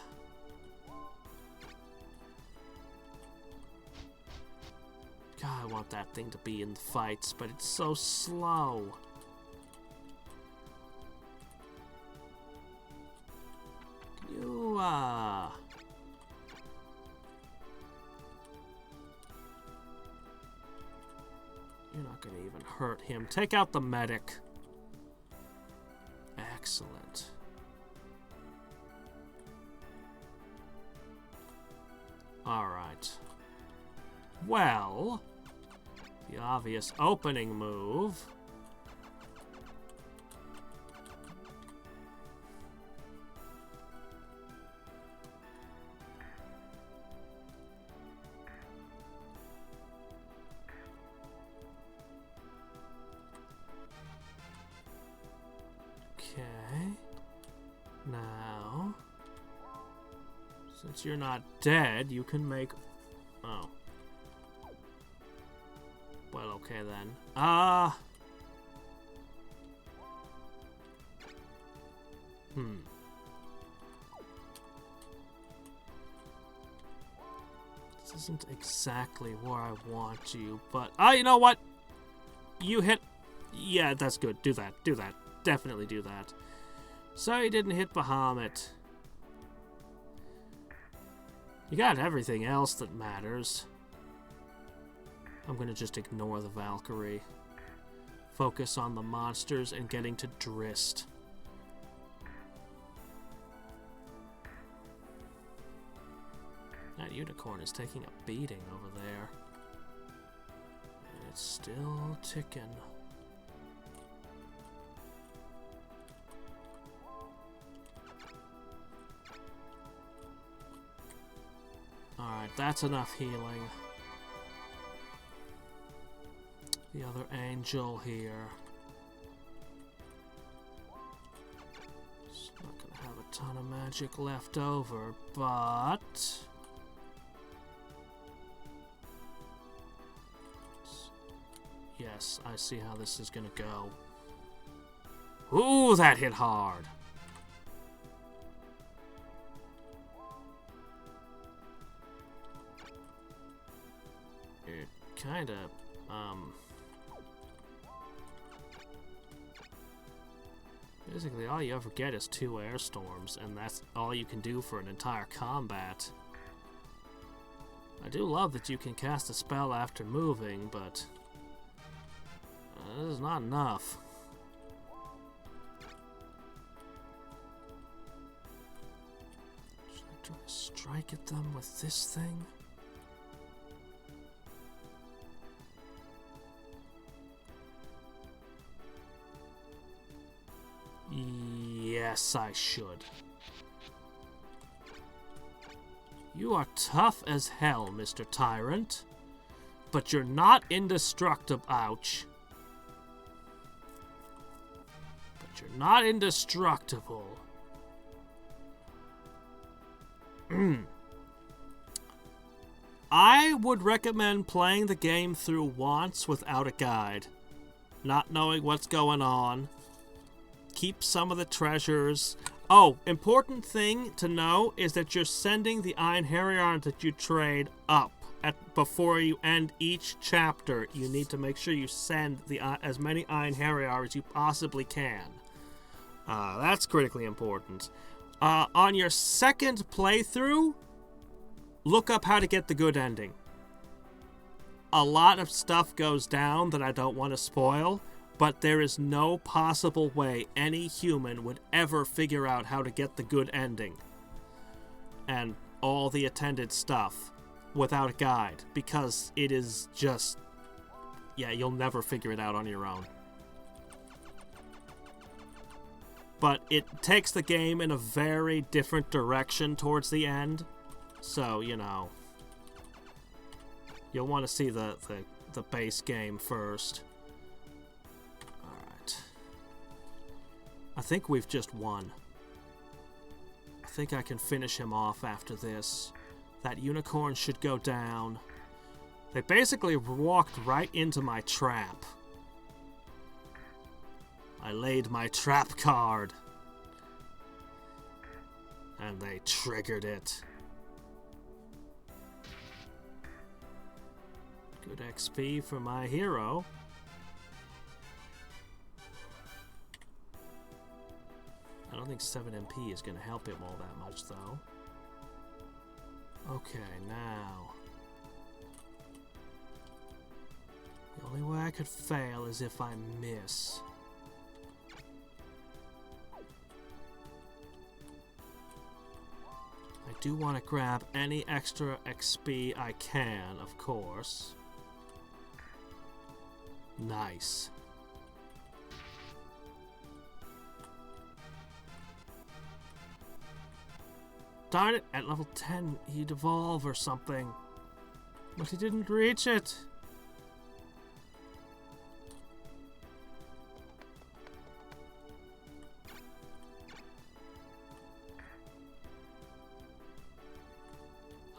I want that thing to be in the fights, but it's so slow. You, You're not gonna even hurt him. Take out the medic. Excellent. Alright. Well, the obvious opening move. Okay. Now, since you're not dead, you can make... Oh. Well, okay then. This isn't exactly where I want you, but... Oh, you know what? You hit... Yeah, that's good. Do that. Do that. Definitely do that. So you didn't hit Bahamut. You got everything else that matters. I'm gonna just ignore the Valkyrie. Focus on the monsters and getting to Drist. That unicorn is taking a beating over there. And it's still ticking. Alright, that's enough healing. The other angel here. It's not gonna have a ton of magic left over, but... Yes, I see how this is gonna go. Ooh, that hit hard! It kinda, basically, all you ever get is 2 air storms, and that's all you can do for an entire combat. I do love that you can cast a spell after moving, but this is not enough. Should I try to strike at them with this thing? Yes, I should. You are tough as hell, Mr. Tyrant. But you're not indestructible. Ouch. But you're not indestructible. I would recommend playing the game through once without a guide. Not knowing what's going on. Keep some of the treasures. Oh, important thing to know is that you're sending the Einherjar that you trade up. Before you end each chapter, you need to make sure you send as many Einherjar as you possibly can. That's critically important. On your second playthrough, look up how to get the good ending. A lot of stuff goes down that I don't want to spoil, but there is no possible way any human would ever figure out how to get the good ending and all the attendant stuff without a guide, because it is just... yeah, you'll never figure it out on your own. But it takes the game in a very different direction towards the end, so, you know, you'll want to see the base game first. I think we've just won. I think I can finish him off after this. That unicorn should go down. They basically walked right into my trap. I laid my trap card. And they triggered it. Good XP for my hero. I don't think 7 MP is going to help him all that much, though. Okay, now... the only way I could fail is if I miss. I do want to grab any extra XP I can, of course. Nice. Darn it, at level 10 he'd evolve or something. But he didn't reach it.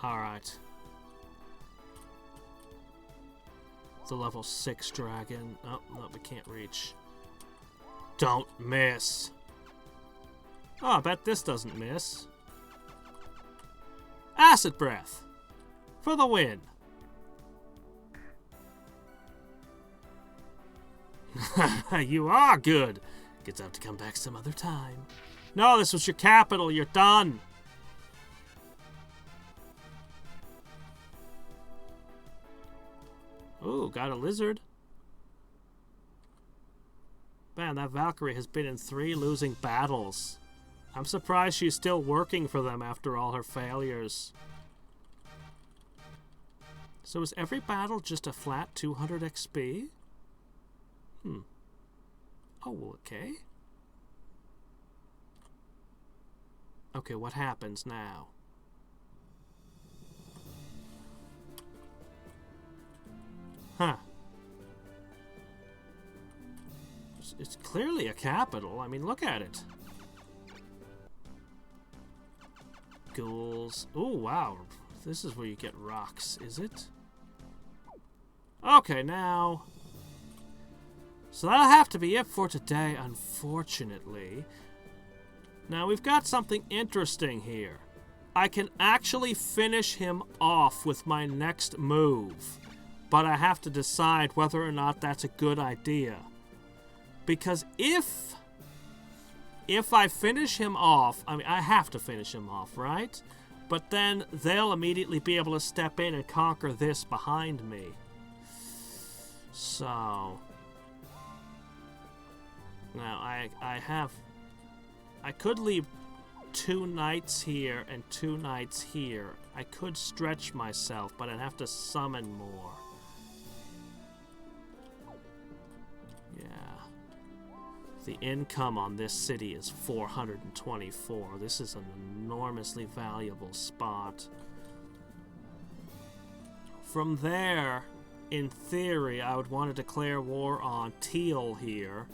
Alright. The level 6 dragon. Oh, no, we can't reach. Don't miss. Oh, I bet this doesn't miss. Acid breath. For the win. You are good. Gets out to come back some other time. No, this was your capital. You're done. Ooh, got a lizard. Man, that Valkyrie has been in 3 losing battles. I'm surprised she's still working for them after all her failures. So is every battle just a flat 200 XP? Oh, okay. Okay, what happens now? Huh. It's clearly a capital. I mean, look at it. Ghouls. Oh, wow. This is where you get rocks, is it? Okay, now... So that'll have to be it for today, unfortunately. Now, we've got something interesting here. I can actually finish him off with my next move, but I have to decide whether or not that's a good idea. Because if I finish him off, I mean, I have to finish him off, right? But then they'll immediately be able to step in and conquer this behind me. So... Now, I could leave 2 knights here and 2 knights here. I could stretch myself, but I'd have to summon more. Yeah. The income on this city is 424. This is an enormously valuable spot. From there, in theory, I would want to declare war on Teal here.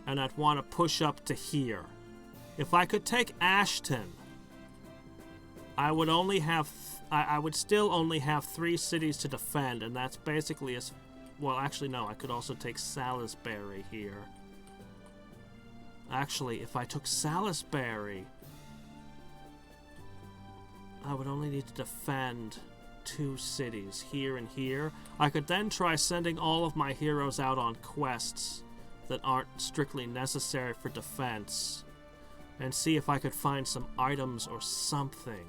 And I'd want to push up to here. If I could take Ashton, I would only have... I would still only have 3 cities to defend, and that's basically as... Well, actually, no. I could also take Salisbury here. Actually, if I took Salisbury, I would only need to defend 2 cities, here and here. I could then try sending all of my heroes out on quests that aren't strictly necessary for defense, and see if I could find some items or something.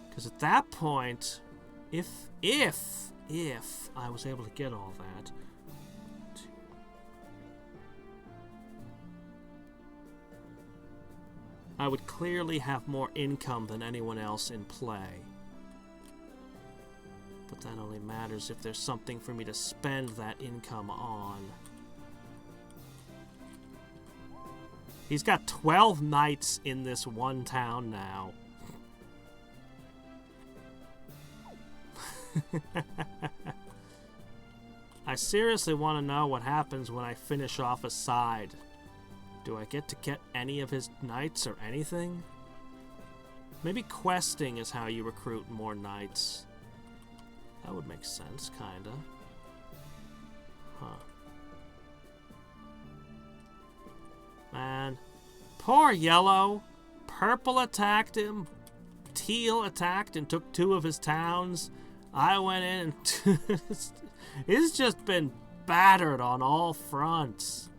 Because at that point, if I was able to get all that, I would clearly have more income than anyone else in play. But that only matters if there's something for me to spend that income on. He's got 12 knights in this one town now. I seriously want to know what happens when I finish off a side. Do I get to get any of his knights or anything? Maybe questing is how you recruit more knights. That would make sense, kinda. Huh. Man. Poor Yellow. Purple attacked him. Teal attacked and took 2 of his towns. I went in and... It's just been battered on all fronts.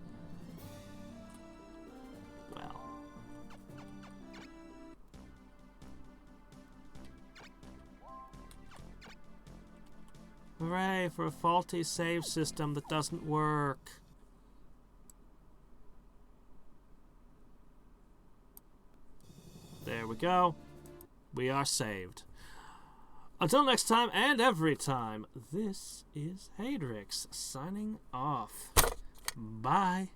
Well. Hooray for a faulty save system that doesn't work. There we go. We are saved. Until next time and every time, this is Hadriex signing off. Bye.